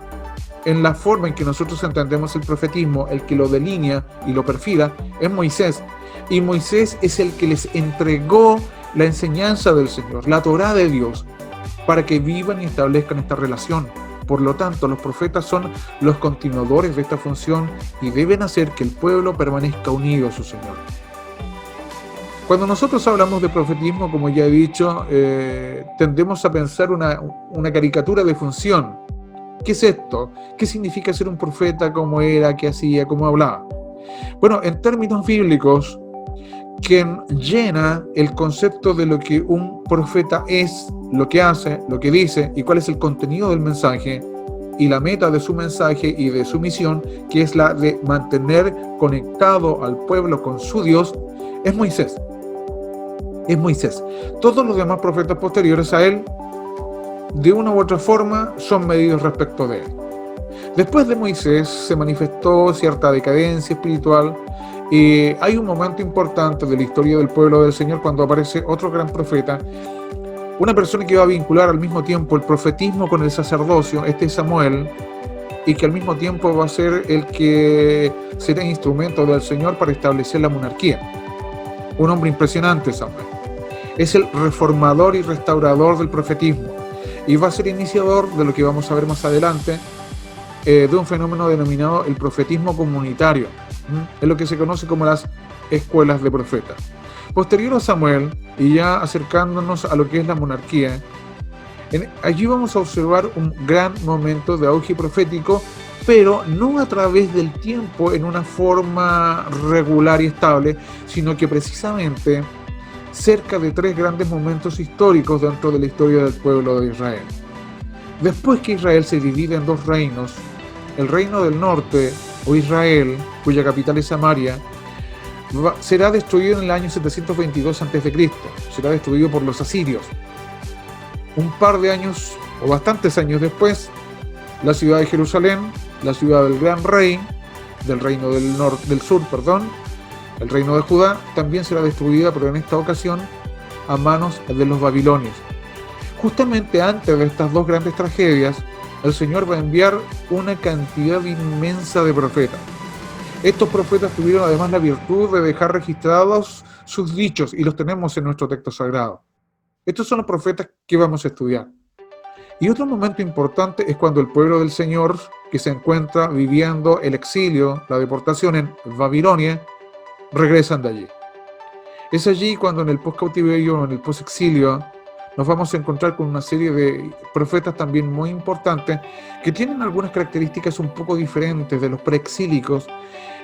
en la forma en que nosotros entendemos el profetismo, el que lo delinea y lo perfila es Moisés. Y Moisés es el que les entregó la enseñanza del Señor, la Torá de Dios, para que vivan y establezcan esta relación. Por lo tanto, los profetas son los continuadores de esta función y deben hacer que el pueblo permanezca unido a su Señor. Cuando nosotros hablamos de profetismo, como ya he dicho, tendemos a pensar una caricatura de función. ¿Qué es esto? ¿Qué significa ser un profeta? ¿Cómo era? ¿Qué hacía? ¿Cómo hablaba? Bueno, en términos bíblicos, quien llena el concepto de lo que un profeta es, lo que hace, lo que dice y cuál es el contenido del mensaje y la meta de su mensaje y de su misión, que es la de mantener conectado al pueblo con su Dios, es Moisés. Es Moisés. Todos los demás profetas posteriores a él, de una u otra forma, son medidos respecto de él. Después de Moisés se manifestó cierta decadencia espiritual y hay un momento importante de la historia del pueblo del Señor cuando aparece otro gran profeta, una persona que va a vincular al mismo tiempo el profetismo con el sacerdocio, este es Samuel, y que al mismo tiempo va a ser el que será instrumento del Señor para establecer la monarquía. Un hombre impresionante, Samuel. Es el reformador y restaurador del profetismo y va a ser iniciador de lo que vamos a ver más adelante, de un fenómeno denominado el profetismo comunitario. Es lo que se conoce como las escuelas de profetas. Posterior a Samuel, y ya acercándonos a lo que es la monarquía, allí vamos a observar un gran momento de auge profético, pero no a través del tiempo en una forma regular y estable, sino que precisamente cerca de 3 grandes momentos históricos dentro de la historia del pueblo de Israel. Después que Israel se divide en 2 reinos, el reino del norte, o Israel, cuya capital es Samaria, será destruido en el año 722 a.C., será destruido por los asirios. Un par de años, o bastantes años después, la ciudad de Jerusalén, la ciudad del gran rey, del reino del sur, el reino de Judá, también será destruida, pero en esta ocasión a manos de los babilonios. Justamente antes de estas 2 grandes tragedias, el Señor va a enviar una cantidad inmensa de profetas. Estos profetas tuvieron además la virtud de dejar registrados sus dichos y los tenemos en nuestro texto sagrado. Estos son los profetas que vamos a estudiar. Y otro momento importante es cuando el pueblo del Señor, que se encuentra viviendo el exilio, la deportación en Babilonia, regresan de allí. Es allí cuando en el post-cautiverio o en el post-exilio nos vamos a encontrar con una serie de profetas también muy importantes que tienen algunas características un poco diferentes de los preexílicos.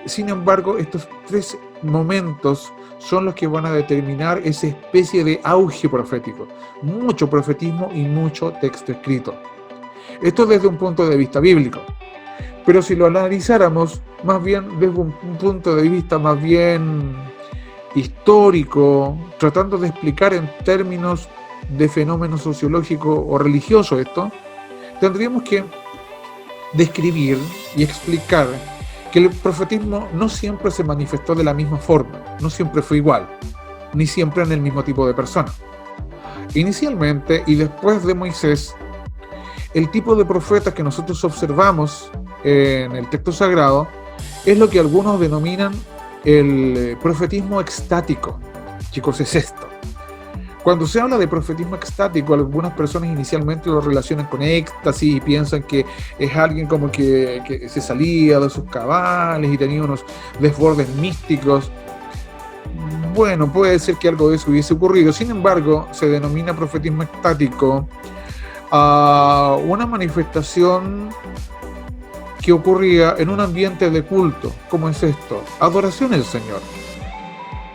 Sin embargo, estos 3 momentos son los que van a determinar esa especie de auge profético. Mucho profetismo y mucho texto escrito. Esto desde un punto de vista bíblico. Pero si lo analizáramos más bien desde un punto de vista más bien histórico, tratando de explicar en términos de fenómeno sociológico o religioso esto, tendríamos que describir y explicar que el profetismo no siempre se manifestó de la misma forma, no siempre fue igual, ni siempre en el mismo tipo de persona. Inicialmente y después de Moisés, el tipo de profetas que nosotros observamos en el texto sagrado es lo que algunos denominan el profetismo extático. Chicos, es esto. Cuando se habla de profetismo extático, algunas personas inicialmente lo relacionan con éxtasis y piensan que es alguien como que se salía de sus cabales y tenía unos desbordes místicos. Bueno, puede ser que algo de eso hubiese ocurrido. Sin embargo, se denomina profetismo extático a una manifestación que ocurría en un ambiente de culto. ¿Cómo es esto? Adoración al Señor.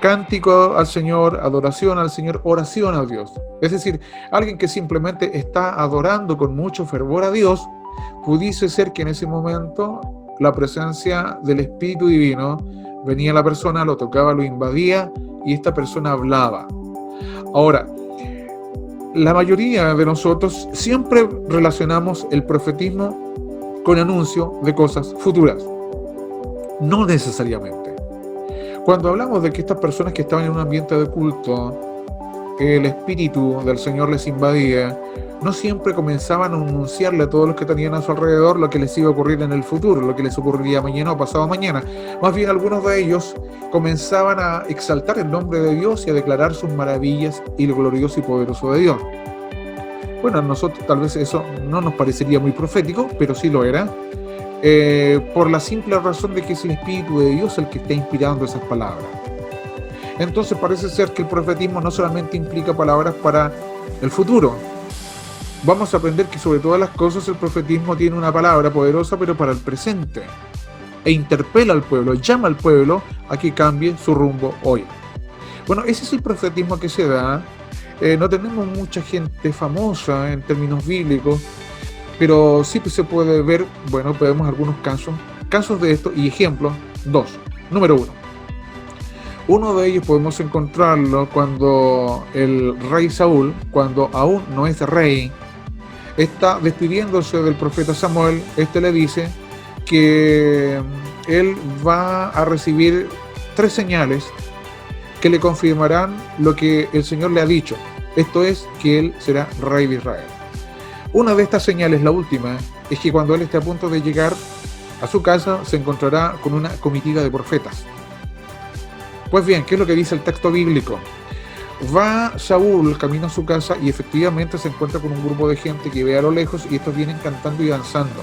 Cántico al Señor, adoración al Señor, oración a Dios. Es decir, alguien que simplemente está adorando con mucho fervor a Dios, pudiese ser que en ese momento la presencia del Espíritu Divino venía a la persona, lo tocaba, lo invadía y esta persona hablaba. Ahora, la mayoría de nosotros siempre relacionamos el profetismo con anuncio de cosas futuras. No necesariamente. Cuando hablamos de que estas personas que estaban en un ambiente de culto el Espíritu del Señor les invadía, no siempre comenzaban a anunciarle a todos los que tenían a su alrededor lo que les iba a ocurrir en el futuro, lo que les ocurriría mañana o pasado mañana. Más bien algunos de ellos comenzaban a exaltar el nombre de Dios y a declarar sus maravillas y lo glorioso y poderoso de Dios. Bueno, a nosotros tal vez eso no nos parecería muy profético, pero sí lo era, por la simple razón de que es el Espíritu de Dios el que está inspirando esas palabras. Entonces parece ser que el profetismo no solamente implica palabras para el futuro. Vamos a aprender que sobre todas las cosas el profetismo tiene una palabra poderosa, pero para el presente. E interpela al pueblo, llama al pueblo a que cambie su rumbo hoy. Bueno, ese es el profetismo que se da. No tenemos mucha gente famosa en términos bíblicos, pero sí se puede ver, bueno, vemos algunos casos de esto y ejemplos. Dos. Número uno. Uno de ellos podemos encontrarlo cuando el rey Saúl, cuando aún no es rey, está despidiéndose del profeta Samuel. Este le dice que él va a recibir 3 señales que le confirmarán lo que el Señor le ha dicho. Esto es, que él será rey de Israel. Una de estas señales, la última, es que cuando él esté a punto de llegar a su casa, se encontrará con una comitiva de profetas. Pues bien, ¿qué es lo que dice el texto bíblico? Va Saúl camino a su casa y efectivamente se encuentra con un grupo de gente que ve a lo lejos y estos vienen cantando y danzando.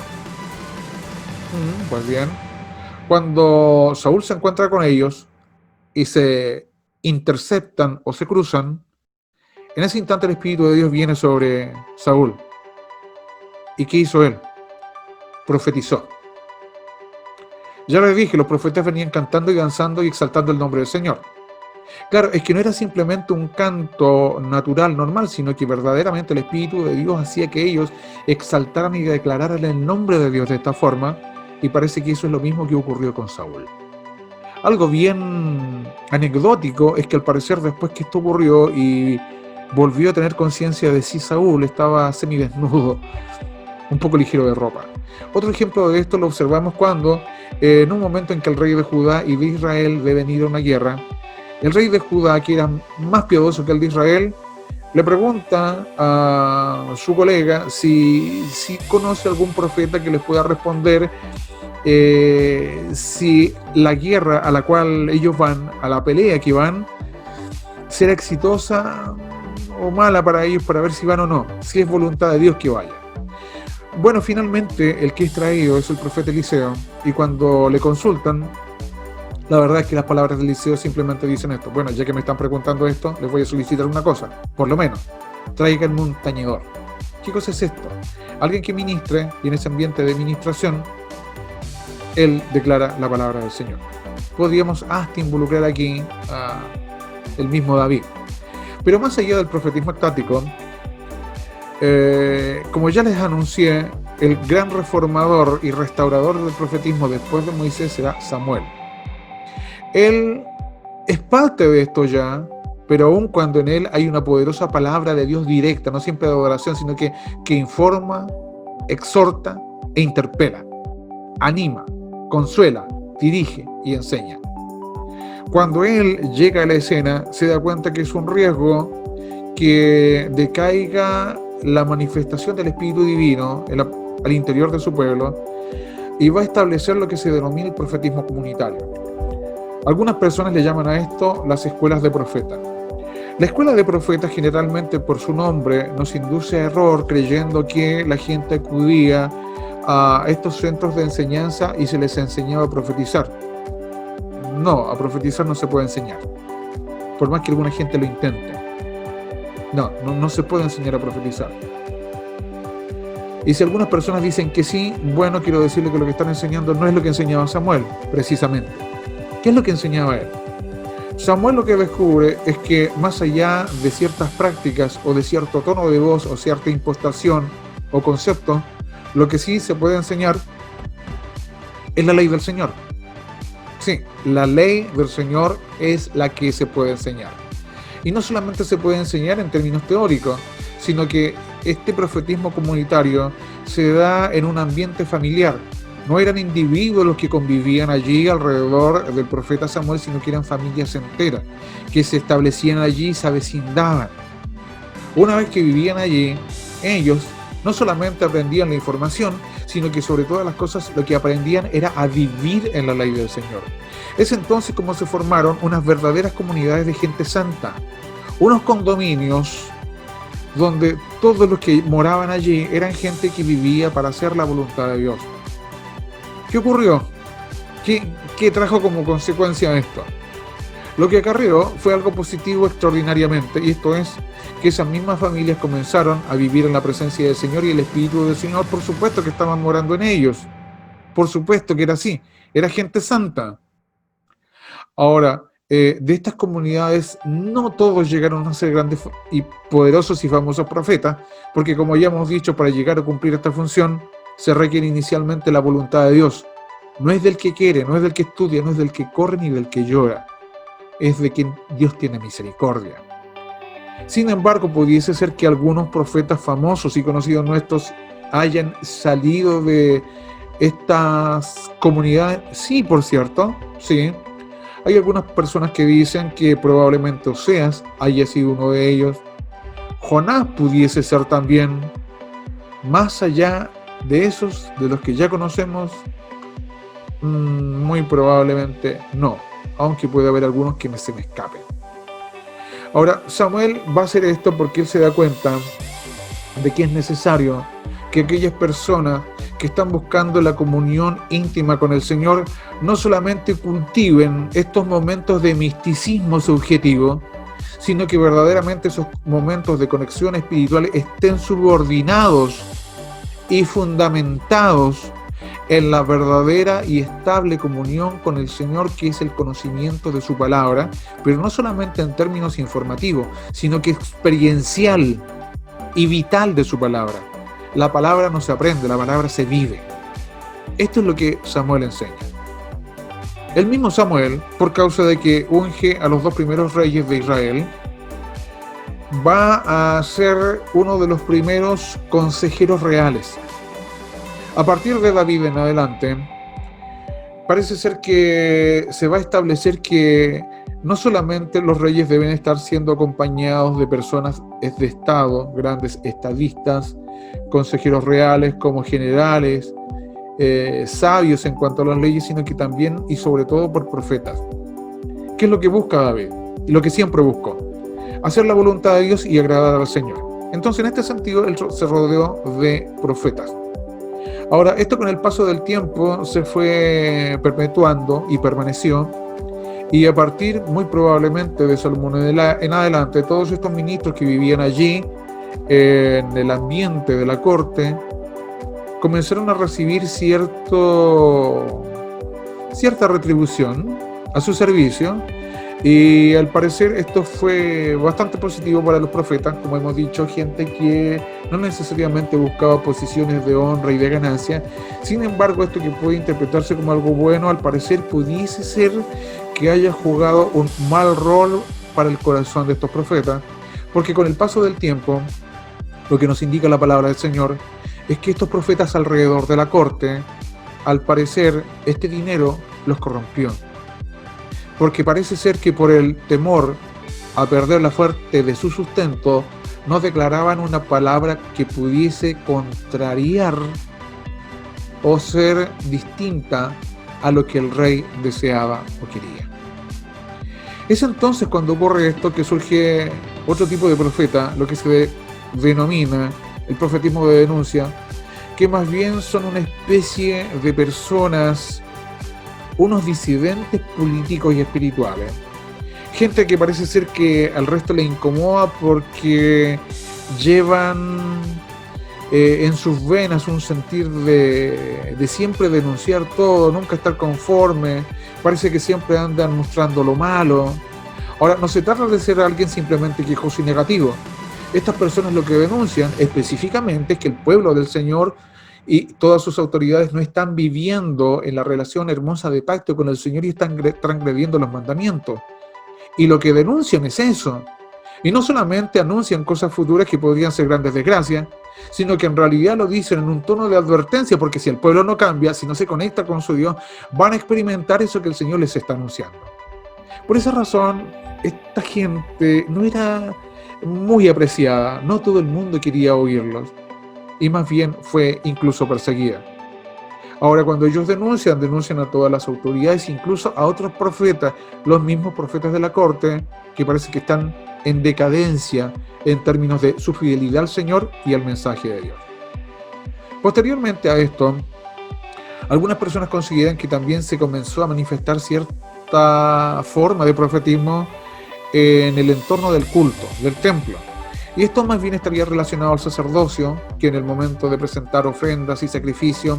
Pues bien, cuando Saúl se encuentra con ellos y se interceptan o se cruzan, en ese instante el Espíritu de Dios viene sobre Saúl. ¿Y qué hizo él? Profetizó. Ya les dije, los profetas venían cantando y danzando y exaltando el nombre del Señor. Claro, es que no era simplemente un canto natural, normal, sino que verdaderamente el Espíritu de Dios hacía que ellos exaltaran y declararan el nombre de Dios de esta forma, y parece que eso es lo mismo que ocurrió con Saúl. Algo bien anecdótico es que al parecer después que esto ocurrió y volvió a tener conciencia de sí, Saúl estaba semidesnudo, un poco ligero de ropa. Otro ejemplo de esto lo observamos cuando, en un momento en que el rey de Judá y de Israel deben ir a una guerra, el rey de Judá, que era más piadoso que el de Israel, le pregunta a su colega si conoce algún profeta que les pueda responder si la guerra a la cual ellos van, a la pelea que van, será exitosa o mala para ellos, para ver si van o no, si es voluntad de Dios que vaya. Bueno, finalmente el que es traído es el profeta Eliseo, y cuando le consultan, la verdad es que las palabras de Eliseo simplemente dicen esto: bueno, ya que me están preguntando esto, les voy a solicitar una cosa, por lo menos, tráiganme un tañedor. ¿Qué cosa es esto? Alguien que ministre, y en ese ambiente de ministración, él declara la palabra del Señor. Podríamos hasta involucrar aquí a el mismo David. Pero más allá del profetismo estático, como ya les anuncié, el gran reformador y restaurador del profetismo después de Moisés será Samuel. Él es parte de esto ya, pero aun cuando en él hay una poderosa palabra de Dios directa, no siempre de adoración, sino que informa, exhorta e interpela, anima, consuela, dirige y enseña. Cuando él llega a la escena, se da cuenta que es un riesgo que decaiga la manifestación del Espíritu Divino al interior de su pueblo, y va a establecer lo que se denomina el profetismo comunitario. Algunas personas le llaman a esto las escuelas de profetas. La escuela de profetas, generalmente por su nombre, nos induce a error creyendo que la gente acudía a estos centros de enseñanza y se les enseñaba a profetizar. No, a profetizar no se puede enseñar, por más que alguna gente lo intente. No se puede enseñar a profetizar. Y si algunas personas dicen que sí, bueno, quiero decirle que lo que están enseñando no es lo que enseñaba Samuel, precisamente. ¿Qué es lo que enseñaba él? Samuel lo que descubre es que más allá de ciertas prácticas o de cierto tono de voz o cierta impostación o concepto, lo que sí se puede enseñar es la ley del Señor. Sí, la ley del Señor es la que se puede enseñar. Y no solamente se puede enseñar en términos teóricos, sino que este profetismo comunitario se da en un ambiente familiar. No eran individuos los que convivían allí alrededor del profeta Samuel, sino que eran familias enteras, que se establecían allí y se avecindaban. Una vez que vivían allí, ellos no solamente aprendían la información, sino que sobre todas las cosas lo que aprendían era a vivir en la ley del Señor. Es entonces como se formaron unas verdaderas comunidades de gente santa, unos condominios donde todos los que moraban allí eran gente que vivía para hacer la voluntad de Dios. ¿Qué ocurrió? ¿Qué trajo como consecuencia esto? Lo que acarreó fue algo positivo extraordinariamente, y esto es que esas mismas familias comenzaron a vivir en la presencia del Señor, y el Espíritu del Señor, por supuesto que estaban morando en ellos. Por supuesto que era así, era gente santa. Ahora, de estas comunidades, no todos llegaron a ser grandes y poderosos y famosos profetas, porque como ya hemos dicho, para llegar a cumplir esta función, se requiere inicialmente la voluntad de Dios. No es del que quiere, no es del que estudia, no es del que corre ni del que llora. Es de quien Dios tiene misericordia. Sin embargo, pudiese ser que algunos profetas famosos y conocidos nuestros hayan salido de estas comunidades. Sí, por cierto, sí. Hay algunas personas que dicen que probablemente Oseas haya sido uno de ellos. Jonás pudiese ser también. Más allá de esos, de los que ya conocemos, muy probablemente no, aunque puede haber algunos que se me escapen. Ahora, Samuel va a hacer esto porque él se da cuenta de que es necesario que aquellas personas que están buscando la comunión íntima con el Señor no solamente cultiven estos momentos de misticismo subjetivo, sino que verdaderamente esos momentos de conexión espiritual estén subordinados y fundamentados en la verdadera y estable comunión con el Señor, que es el conocimiento de su palabra, pero no solamente en términos informativos, sino que experiencial y vital de su palabra. La palabra no se aprende, la palabra se vive. Esto es lo que Samuel enseña. El mismo Samuel, por causa de que unge a los 2 primeros reyes de Israel, va a ser uno de los primeros consejeros reales. A partir de David en adelante, parece ser que se va a establecer que no solamente los reyes deben estar siendo acompañados de personas de Estado, grandes estadistas, consejeros reales como generales, sabios en cuanto a las leyes, sino que también y sobre todo por profetas. ¿Qué es lo que busca David? Y lo que siempre buscó: hacer la voluntad de Dios y agradar al Señor. Entonces, en este sentido, él se rodeó de profetas. Ahora, esto con el paso del tiempo se fue perpetuando y permaneció, y a partir, muy probablemente, de Salomón en adelante, todos estos ministros que vivían allí, en el ambiente de la corte, comenzaron a recibir cierta retribución a su servicio, y al parecer esto fue bastante positivo para los profetas, como hemos dicho, gente que no necesariamente buscaba posiciones de honra y de ganancia. Sin embargo, esto que puede interpretarse como algo bueno, al parecer pudiese ser que haya jugado un mal rol para el corazón de estos profetas, porque con el paso del tiempo, lo que nos indica la palabra del Señor es que estos profetas alrededor de la corte, al parecer, este dinero los corrompió. Porque parece ser que por el temor a perder la fuente de su sustento, no declaraban una palabra que pudiese contrariar o ser distinta a lo que el rey deseaba o quería. Es entonces cuando ocurre esto que surge otro tipo de profeta, lo que se denomina el profetismo de denuncia, que más bien son una especie de personas, unos disidentes políticos y espirituales. Gente que parece ser que al resto le incomoda porque llevan en sus venas un sentir de siempre denunciar todo, nunca estar conforme, parece que siempre andan mostrando lo malo. Ahora, no se trata de ser alguien simplemente quejoso y negativo. Estas personas lo que denuncian específicamente es que el pueblo del Señor y todas sus autoridades no están viviendo en la relación hermosa de pacto con el Señor y están transgrediendo los mandamientos. Y lo que denuncian es eso. Y no solamente anuncian cosas futuras que podrían ser grandes desgracias, sino que en realidad lo dicen en un tono de advertencia, porque si el pueblo no cambia, si no se conecta con su Dios, van a experimentar eso que el Señor les está anunciando. Por esa razón, esta gente no era muy apreciada, no todo el mundo quería oírlos, y más bien fue incluso perseguida. Ahora, cuando ellos denuncian a todas las autoridades, incluso a otros profetas, los mismos profetas de la corte, que parece que están en decadencia en términos de su fidelidad al Señor y al mensaje de Dios. Posteriormente a esto, algunas personas consideran que también se comenzó a manifestar cierta forma de profetismo en el entorno del culto, del templo. Y esto más bien estaría relacionado al sacerdocio, que en el momento de presentar ofrendas y sacrificios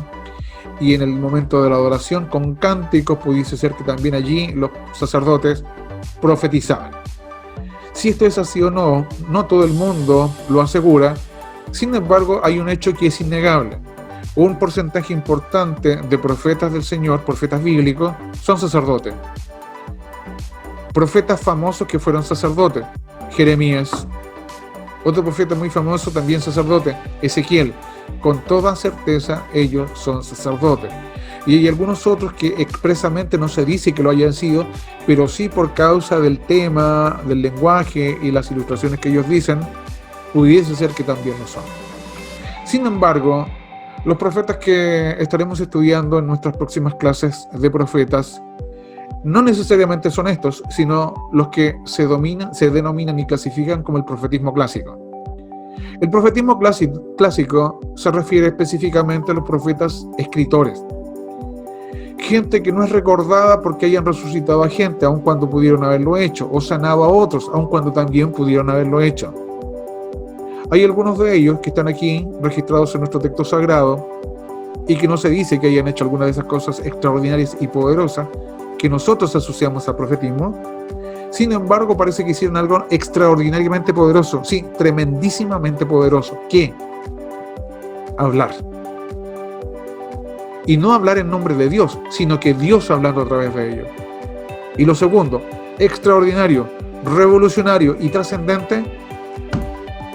y en el momento de la adoración con cánticos, pudiese ser que también allí los sacerdotes profetizaban. Si esto es así o no, no todo el mundo lo asegura. Sin embargo, hay un hecho que es innegable. Un porcentaje importante de profetas del Señor, profetas bíblicos, son sacerdotes. Profetas famosos que fueron sacerdotes. Jeremías, otro profeta muy famoso, también sacerdote, Ezequiel. Con toda certeza ellos son sacerdotes. Y hay algunos otros que expresamente no se dice que lo hayan sido, pero sí por causa del tema, del lenguaje y las ilustraciones que ellos dicen, pudiese ser que también lo son. Sin embargo, los profetas que estaremos estudiando en nuestras próximas clases de profetas no necesariamente son estos, sino los que se denominan y clasifican como el profetismo clásico. El profetismo clásico se refiere específicamente a los profetas escritores. Gente que no es recordada porque hayan resucitado a gente, aun cuando pudieron haberlo hecho, o sanado a otros, aun cuando también pudieron haberlo hecho. Hay algunos de ellos que están aquí registrados en nuestro texto sagrado y que no se dice que hayan hecho alguna de esas cosas extraordinarias y poderosas que nosotros asociamos al profetismo. Sin embargo, parece que hicieron algo extraordinariamente poderoso, sí, tremendísimamente poderoso. ¿Qué? Hablar. Y no hablar en nombre de Dios, sino que Dios hablando a través de ellos. Y lo segundo, extraordinario, revolucionario y trascendente,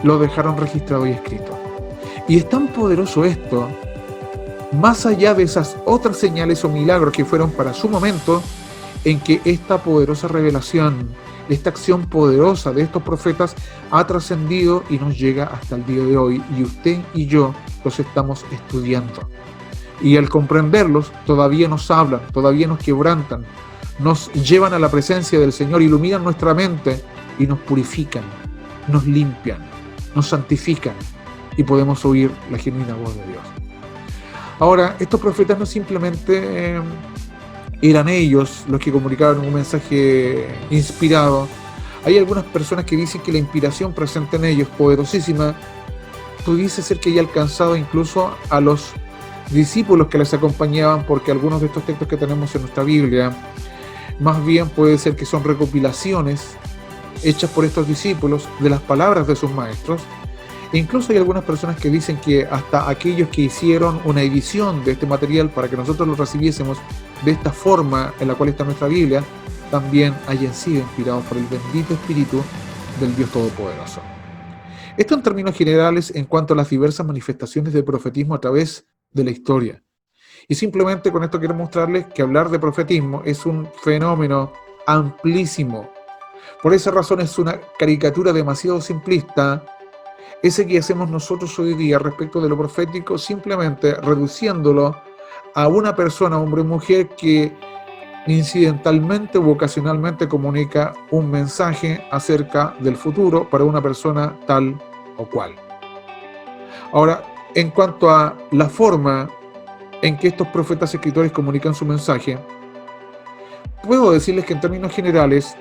lo dejaron registrado y escrito. Y es tan poderoso esto, más allá de esas otras señales o milagros que fueron para su momento, en que esta poderosa revelación, esta acción poderosa de estos profetas ha trascendido y nos llega hasta el día de hoy, y usted y yo los estamos estudiando. Y al comprenderlos, todavía nos hablan, todavía nos quebrantan, nos llevan a la presencia del Señor, iluminan nuestra mente y nos purifican, nos limpian, nos santifican y podemos oír la genuina voz de Dios. Ahora, estos profetas no simplemente eran ellos los que comunicaban un mensaje inspirado. Hay algunas personas que dicen que la inspiración presente en ellos, poderosísima, pudiese ser que haya alcanzado incluso a los discípulos que les acompañaban, porque algunos de estos textos que tenemos en nuestra Biblia, más bien puede ser que son recopilaciones hechas por estos discípulos de las palabras de sus maestros. E incluso hay algunas personas que dicen que hasta aquellos que hicieron una edición de este material para que nosotros lo recibiésemos de esta forma en la cual está nuestra Biblia, también hayan sido inspirados por el bendito Espíritu del Dios Todopoderoso. Esto en términos generales en cuanto a las diversas manifestaciones de profetismo a través de la historia. Y simplemente con esto quiero mostrarles que hablar de profetismo es un fenómeno amplísimo. Por esa razón es una caricatura demasiado simplista ese que hacemos nosotros hoy día respecto de lo profético, simplemente reduciéndolo a una persona, hombre o mujer, que incidentalmente o ocasionalmente comunica un mensaje acerca del futuro para una persona tal o cual. Ahora, en cuanto a la forma en que estos profetas escritores comunican su mensaje, puedo decirles que en términos generales,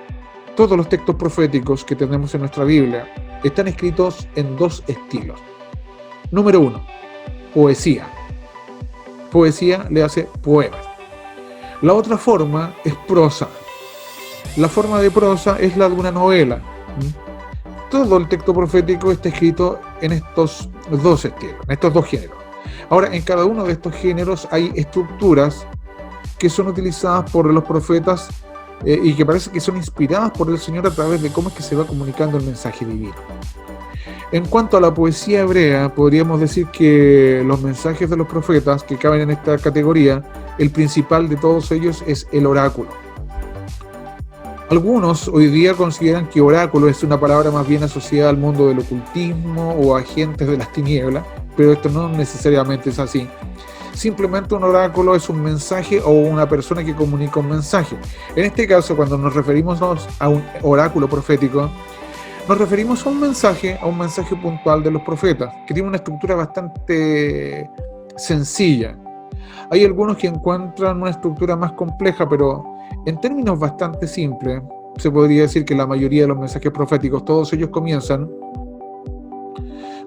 todos los textos proféticos que tenemos en nuestra Biblia están escritos en dos estilos. Número 1, poesía. Poesía le hace poemas. La otra forma es prosa. La forma de prosa es la de una novela. Todo el texto profético está escrito en estos dos estilos, en estos dos géneros. Ahora, en cada uno de estos géneros hay estructuras que son utilizadas por los profetas y que parece que son inspiradas por el Señor a través de cómo es que se va comunicando el mensaje divino. En cuanto a la poesía hebrea, podríamos decir que los mensajes de los profetas que caben en esta categoría, el principal de todos ellos es el oráculo. Algunos hoy día consideran que oráculo es una palabra más bien asociada al mundo del ocultismo o agentes de las tinieblas, pero esto no necesariamente es así. Simplemente un oráculo es un mensaje o una persona que comunica un mensaje. En este caso, cuando nos referimos a un oráculo profético, nos referimos a un mensaje puntual de los profetas, que tiene una estructura bastante sencilla. Hay algunos que encuentran una estructura más compleja, pero en términos bastante simples, se podría decir que la mayoría de los mensajes proféticos, todos ellos comienzan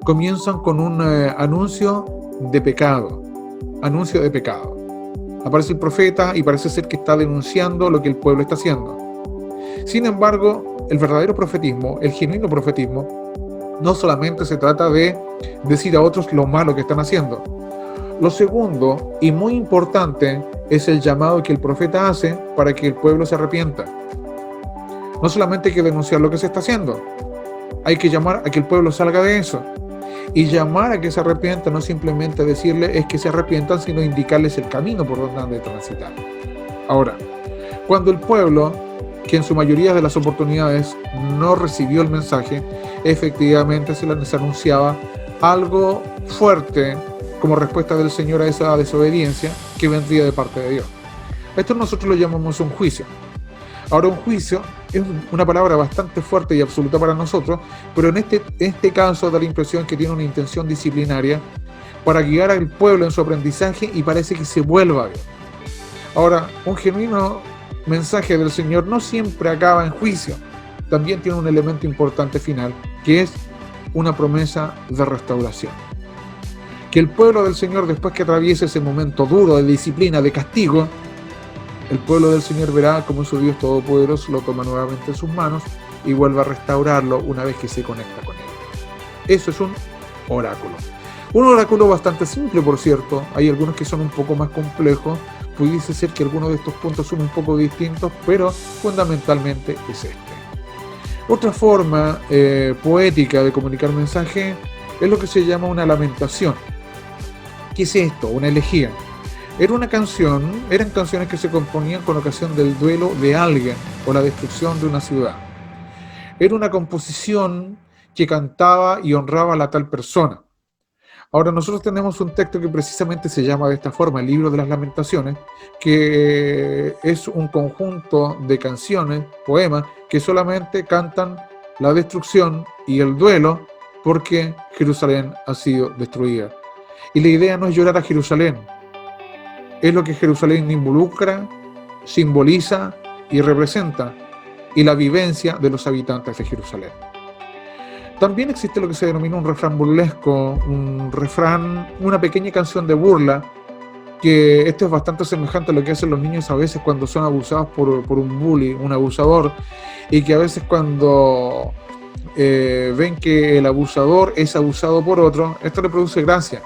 con un anuncio de pecado. Anuncio de pecado. Aparece el profeta y parece ser que está denunciando lo que el pueblo está haciendo. Sin embargo, el verdadero profetismo, el genuino profetismo, no solamente se trata de decir a otros lo malo que están haciendo. Lo segundo, y muy importante, es el llamado que el profeta hace para que el pueblo se arrepienta. No solamente hay que denunciar lo que se está haciendo, hay que llamar a que el pueblo salga de eso. Y llamar a que se arrepientan no simplemente decirle es que se arrepientan, sino indicarles el camino por donde han de transitar. Ahora, cuando el pueblo, que en su mayoría de las oportunidades no recibió el mensaje, efectivamente se les anunciaba algo fuerte como respuesta del Señor a esa desobediencia que vendría de parte de Dios. Esto nosotros lo llamamos un juicio. Ahora, un juicio es una palabra bastante fuerte y absoluta para nosotros, pero en este caso da la impresión que tiene una intención disciplinaria para guiar al pueblo en su aprendizaje y parece que se vuelva bien. Ahora, un genuino mensaje del Señor no siempre acaba en juicio, también tiene un elemento importante final, que es una promesa de restauración. Que el pueblo del Señor, después que atraviese ese momento duro de disciplina, de castigo, el pueblo del Señor verá cómo su Dios Todopoderoso lo toma nuevamente en sus manos y vuelve a restaurarlo una vez que se conecta con él. Eso es un oráculo. Un oráculo bastante simple, por cierto. Hay algunos que son un poco más complejos. Pudiese ser que algunos de estos puntos son un poco distintos, pero fundamentalmente es este. Otra forma poética de comunicar mensaje es lo que se llama una lamentación. ¿Qué es esto? Una elegía. Eran canciones que se componían con ocasión del duelo de alguien o la destrucción de una ciudad. Era una composición que cantaba y honraba a la tal persona. Ahora nosotros tenemos un texto que precisamente se llama de esta forma, el Libro de las Lamentaciones, que es un conjunto de canciones, poemas, que solamente cantan la destrucción y el duelo porque Jerusalén ha sido destruida. Y la idea no es llorar a Jerusalén, es lo que Jerusalén involucra, simboliza y representa, y la vivencia de los habitantes de Jerusalén. También existe lo que se denomina un refrán burlesco, una pequeña canción de burla, que esto es bastante semejante a lo que hacen los niños a veces cuando son abusados por un bully, un abusador, y que a veces cuando ven que el abusador es abusado por otro, esto le produce gracia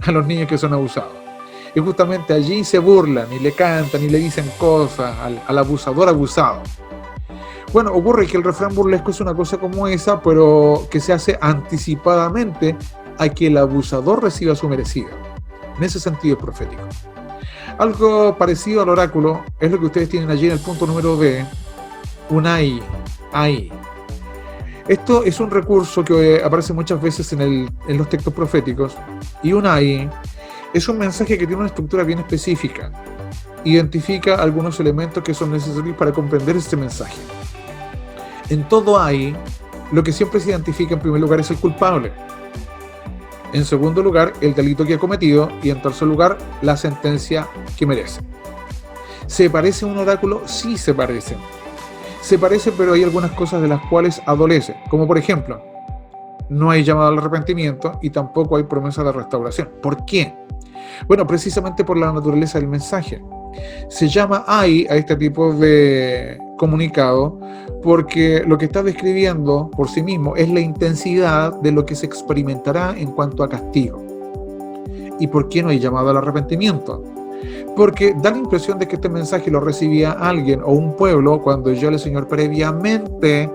a los niños que son abusados. Y justamente allí se burlan y le cantan y le dicen cosas al abusador abusado. Bueno, ocurre que el refrán burlesco es una cosa como esa, pero que se hace anticipadamente a que el abusador reciba su merecida. En ese sentido es profético. Algo parecido al oráculo es lo que ustedes tienen allí en el punto número B, un ay. Esto es un recurso que aparece muchas veces en los textos proféticos, y un ay es un mensaje que tiene una estructura bien específica. Identifica algunos elementos que son necesarios para comprender este mensaje. En todo hay, lo que siempre se identifica en primer lugar es el culpable. En segundo lugar, el delito que ha cometido. Y en tercer lugar, la sentencia que merece. ¿Se parece a un oráculo? Sí, se parece. Se parece, pero hay algunas cosas de las cuales adolece. Como por ejemplo, no hay llamado al arrepentimiento y tampoco hay promesa de restauración. ¿Por qué? Bueno, precisamente por la naturaleza del mensaje. Se llama ay a este tipo de comunicado porque lo que está describiendo por sí mismo es la intensidad de lo que se experimentará en cuanto a castigo. ¿Y por qué no hay llamado al arrepentimiento? Porque da la impresión de que este mensaje lo recibía alguien o un pueblo cuando ya el Señor previamente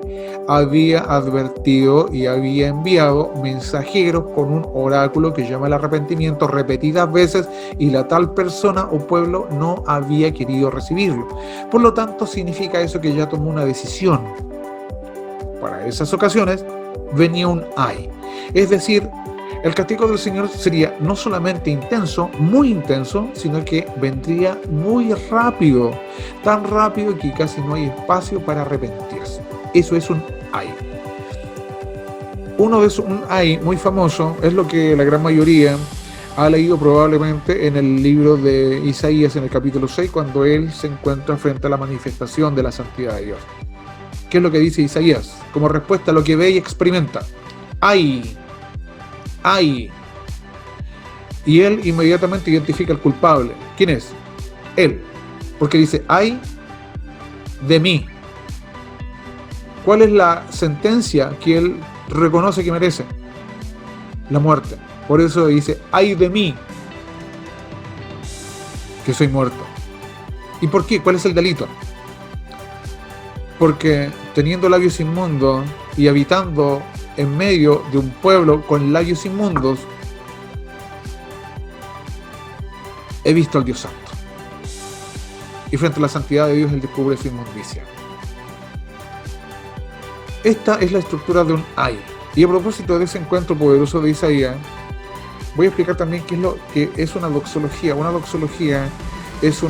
había advertido y había enviado mensajeros con un oráculo que llama el arrepentimiento repetidas veces, y la tal persona o pueblo no había querido recibirlo. Por lo tanto, significa eso que ya tomó una decisión. Para esas ocasiones venía un ay. Es decir, el castigo del Señor sería no solamente intenso, muy intenso, sino que vendría muy rápido, tan rápido que casi no hay espacio para arrepentirse. Eso es un ay. Uno de esos, un ay muy famoso, es lo que la gran mayoría ha leído probablemente en el libro de Isaías, en el capítulo 6, cuando él se encuentra frente a la manifestación de la santidad de Dios. ¿Qué es lo que dice Isaías? Como respuesta a lo que ve y experimenta. ¡Ay! ¡Ay! Y él inmediatamente identifica al culpable. ¿Quién es? Él. Porque dice, ¡ay de mí! ¿Cuál es la sentencia que él reconoce que merece? La muerte. Por eso dice, ¡ay de mí! Que soy muerto. ¿Y por qué? ¿Cuál es el delito? Porque teniendo labios inmundos y habitando en medio de un pueblo con labios inmundos, he visto al Dios Santo. Y frente a la santidad de Dios, él descubre su inmundicia. Esta es la estructura de un ay. Y a propósito de ese encuentro poderoso de Isaías, voy a explicar también qué es lo que es una doxología. Una doxología es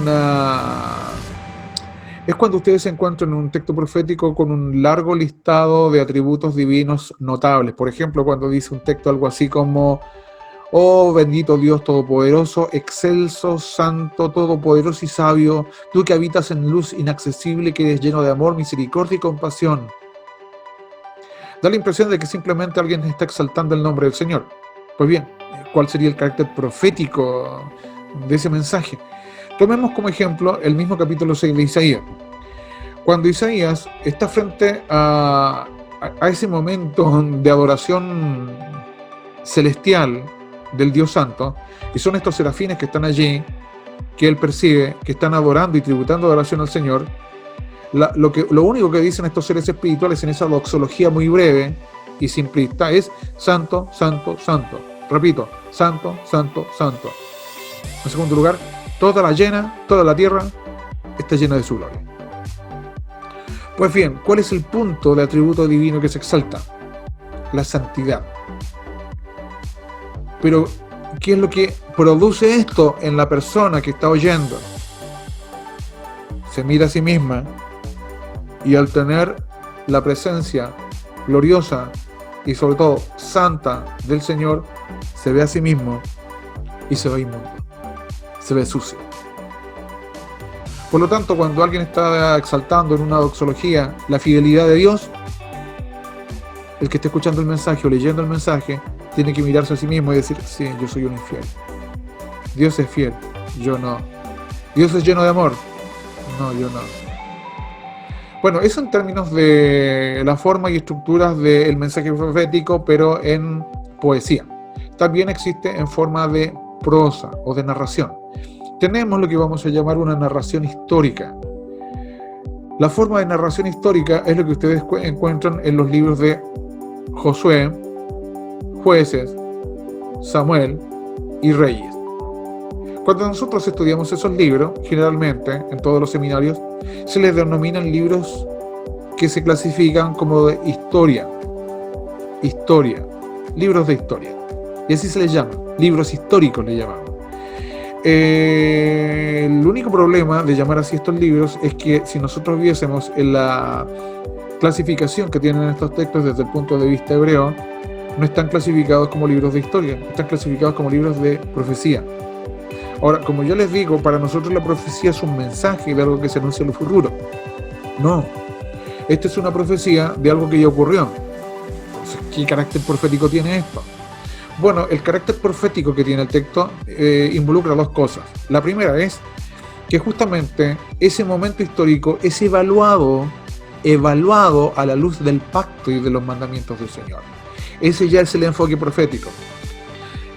cuando ustedes se encuentran en un texto profético con un largo listado de atributos divinos notables. Por ejemplo, cuando dice un texto algo así como: oh bendito Dios todopoderoso, excelso, santo, todopoderoso y sabio, tú que habitas en luz inaccesible, que eres lleno de amor, misericordia y compasión. Da la impresión de que simplemente alguien está exaltando el nombre del Señor. Pues bien, ¿cuál sería el carácter profético de ese mensaje? Tomemos como ejemplo el mismo capítulo 6 de Isaías. Cuando Isaías está frente a ese momento de adoración celestial del Dios Santo, y son estos serafines que están allí, que él percibe, que están adorando y tributando adoración al Señor, lo único que dicen estos seres espirituales en esa doxología muy breve y simplista es: santo, santo, santo. Repito, santo, santo, santo. En segundo lugar, toda la tierra está llena de su gloria. Pues bien, ¿cuál es el punto de atributo divino que se exalta? La santidad. Pero, ¿qué es lo que produce esto en la persona que está oyendo? Se mira a sí misma, y al tener la presencia gloriosa y sobre todo santa del Señor, se ve a sí mismo y se ve inmundo, se ve sucio. Por lo tanto, cuando alguien está exaltando en una doxología la fidelidad de Dios, el que esté escuchando el mensaje o leyendo el mensaje tiene que mirarse a sí mismo y decir: sí, yo soy un infiel. Dios es fiel, yo no. Dios es lleno de amor, no, yo no. Bueno, eso en términos de la forma y estructuras del mensaje profético, pero en poesía. También existe en forma de prosa o de narración. Tenemos lo que vamos a llamar una narración histórica. La forma de narración histórica es lo que ustedes encuentran en los libros de Josué, Jueces, Samuel y Reyes. Cuando nosotros estudiamos esos libros, generalmente en todos los seminarios, se les denominan libros que se clasifican como de historia, libros de historia. Y así se les llama, libros históricos le llamamos. El único problema de llamar así estos libros es que si nosotros viésemos en la clasificación que tienen estos textos desde el punto de vista hebreo, no están clasificados como libros de historia, están clasificados como libros de profecía. Ahora, como yo les digo, para nosotros la profecía es un mensaje de algo que se anuncia en el futuro. No, esta es una profecía de algo que ya ocurrió. Entonces, ¿qué carácter profético tiene esto? Bueno, el carácter profético que tiene el texto involucra dos cosas. La primera es que justamente ese momento histórico es evaluado a la luz del pacto y de los mandamientos del Señor. Ese ya es el enfoque profético.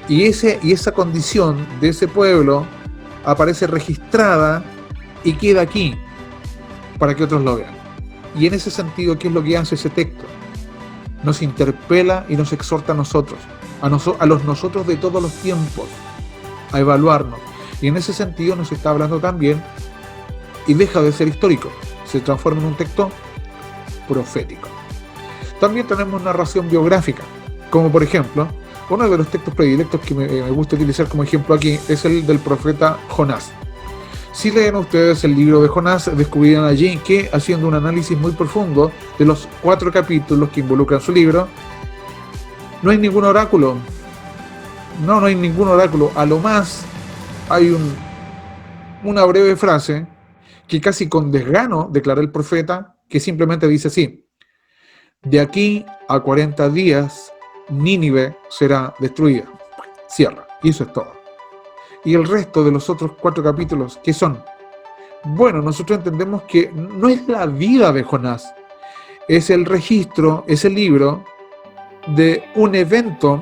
Y esa condición de ese pueblo aparece registrada y queda aquí para que otros lo vean. Y en ese sentido, ¿qué es lo que hace ese texto? Nos interpela y nos exhorta a nosotros, a los nosotros de todos los tiempos, a evaluarnos. Y en ese sentido nos está hablando también, y deja de ser histórico, se transforma en un texto profético. También tenemos narración biográfica, como por ejemplo, uno de los textos predilectos que me gusta utilizar como ejemplo aquí es el del profeta Jonás. Si leen ustedes el libro de Jonás, descubrirán allí que, haciendo un análisis muy profundo de los 4 capítulos que involucran su libro, no hay ningún oráculo. No hay ningún oráculo. A lo más hay una breve frase que casi con desgano declara el profeta, que simplemente dice así: de aquí a 40 días Nínive será destruida. Cierra. Y eso es todo. Y el resto de los otros 4 capítulos, ¿qué son? Bueno, nosotros entendemos que no es la vida de Jonás, es el registro, es el libro de un evento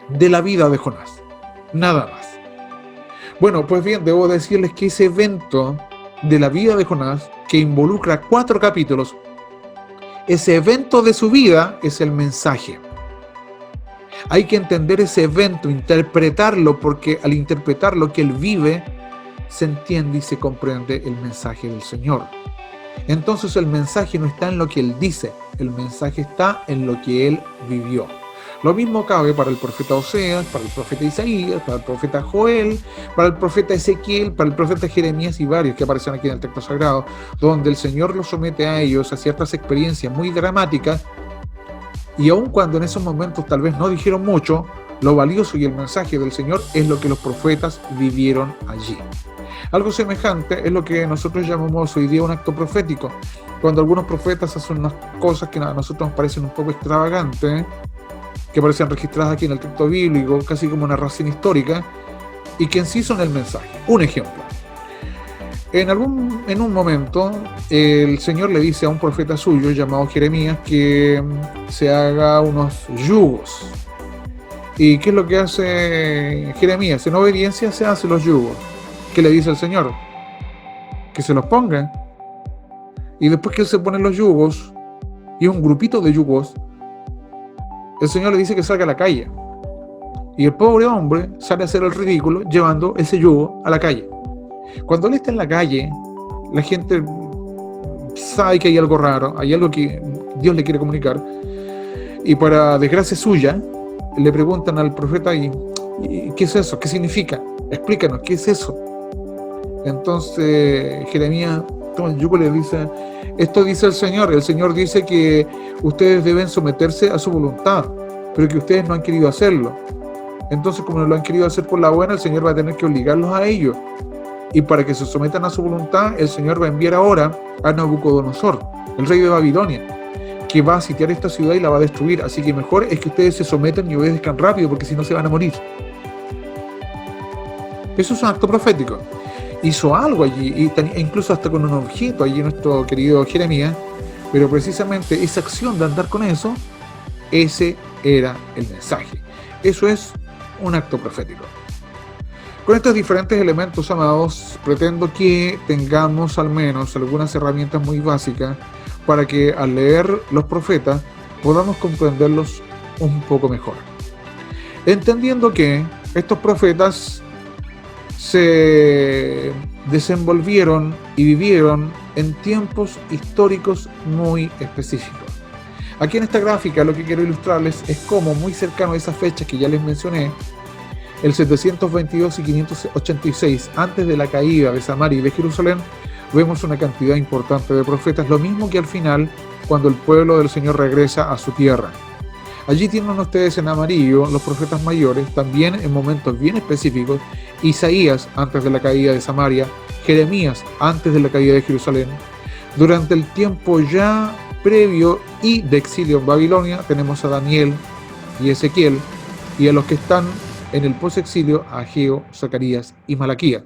de la vida de Jonás. Nada más. Bueno, pues bien, debo decirles que ese evento de la vida de Jonás, que involucra 4 capítulos, ese evento de su vida es el mensaje. Hay que entender ese evento, interpretarlo, porque al interpretar lo que él vive, se entiende y se comprende el mensaje del Señor. Entonces el mensaje no está en lo que él dice, el mensaje está en lo que él vivió. Lo mismo cabe para el profeta Oseas, para el profeta Isaías, para el profeta Joel, para el profeta Ezequiel, para el profeta Jeremías y varios que aparecen aquí en el texto sagrado, donde el Señor los somete a ellos a ciertas experiencias muy dramáticas. Y aun cuando en esos momentos tal vez no dijeron mucho, lo valioso y el mensaje del Señor es lo que los profetas vivieron allí. Algo semejante es lo que nosotros llamamos hoy día un acto profético. Cuando algunos profetas hacen unas cosas que a nosotros nos parecen un poco extravagantes, que aparecen registradas aquí en el texto bíblico, casi como narración histórica, y que en sí son el mensaje. Un ejemplo. En un momento, el Señor le dice a un profeta suyo llamado Jeremías que se haga unos yugos. ¿Y qué es lo que hace Jeremías? En obediencia se hacen los yugos. ¿Qué le dice el Señor? Que se los ponga. Y después que él se pone los yugos, y un grupito de yugos, el Señor le dice que salga a la calle. Y el pobre hombre sale a hacer el ridículo llevando ese yugo a la calle. Cuando él está en la calle, la gente sabe que hay algo raro, hay algo que Dios le quiere comunicar. Y para desgracia suya, le preguntan al profeta, ¿y qué es eso? ¿Qué significa? Explícanos, ¿qué es eso? Entonces Jeremías toma el yugo y le dice: esto dice el Señor dice que ustedes deben someterse a su voluntad, pero que ustedes no han querido hacerlo. Entonces, como no lo han querido hacer por la buena, el Señor va a tener que obligarlos a ello. Y para que se sometan a su voluntad, el Señor va a enviar ahora a Nabucodonosor, el rey de Babilonia, que va a sitiar esta ciudad y la va a destruir. Así que mejor es que ustedes se sometan y obedezcan rápido, porque si no se van a morir. Eso es un acto profético. Hizo algo allí, incluso hasta con un objeto allí nuestro querido Jeremías, pero precisamente esa acción de andar con eso, ese era el mensaje. Eso es un acto profético. Con estos diferentes elementos, amados, pretendo que tengamos al menos algunas herramientas muy básicas para que al leer los profetas podamos comprenderlos un poco mejor. Entendiendo que estos profetas se desenvolvieron y vivieron en tiempos históricos muy específicos. Aquí en esta gráfica lo que quiero ilustrarles es cómo muy cercano a esas fechas que ya les mencioné, el 722 y 586, antes de la caída de Samaria y de Jerusalén, vemos una cantidad importante de profetas, lo mismo que al final, cuando el pueblo del Señor regresa a su tierra. Allí tienen ustedes en amarillo los profetas mayores, también en momentos bien específicos: Isaías antes de la caída de Samaria, Jeremías antes de la caída de Jerusalén. Durante el tiempo ya previo y de exilio en Babilonia tenemos a Daniel y Ezequiel, y a los que están en el posexilio, a Ageo, Zacarías y Malaquías.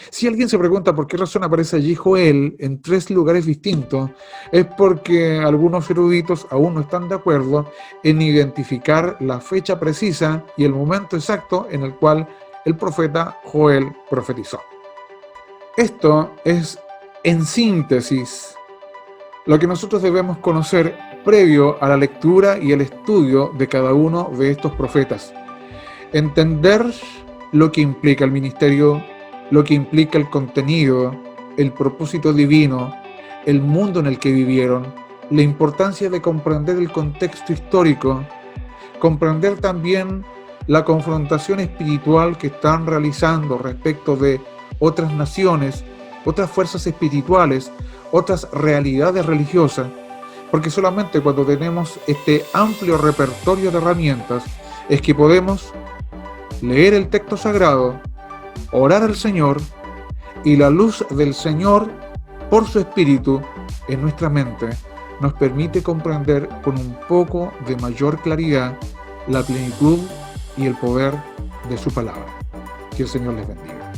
Si alguien se pregunta por qué razón aparece allí Joel en 3 lugares distintos, es porque algunos eruditos aún no están de acuerdo en identificar la fecha precisa y el momento exacto en el cual el profeta Joel profetizó. Esto es, en síntesis, lo que nosotros debemos conocer previo a la lectura y el estudio de cada uno de estos profetas. Entender lo que implica el ministerio, lo que implica el contenido, el propósito divino, el mundo en el que vivieron, la importancia de comprender el contexto histórico, comprender también la confrontación espiritual que están realizando respecto de otras naciones, otras fuerzas espirituales, otras realidades religiosas, porque solamente cuando tenemos este amplio repertorio de herramientas es que podemos leer el texto sagrado, orar al Señor y la luz del Señor por su Espíritu en nuestra mente nos permite comprender con un poco de mayor claridad la plenitud y el poder de su palabra. Que el Señor les bendiga.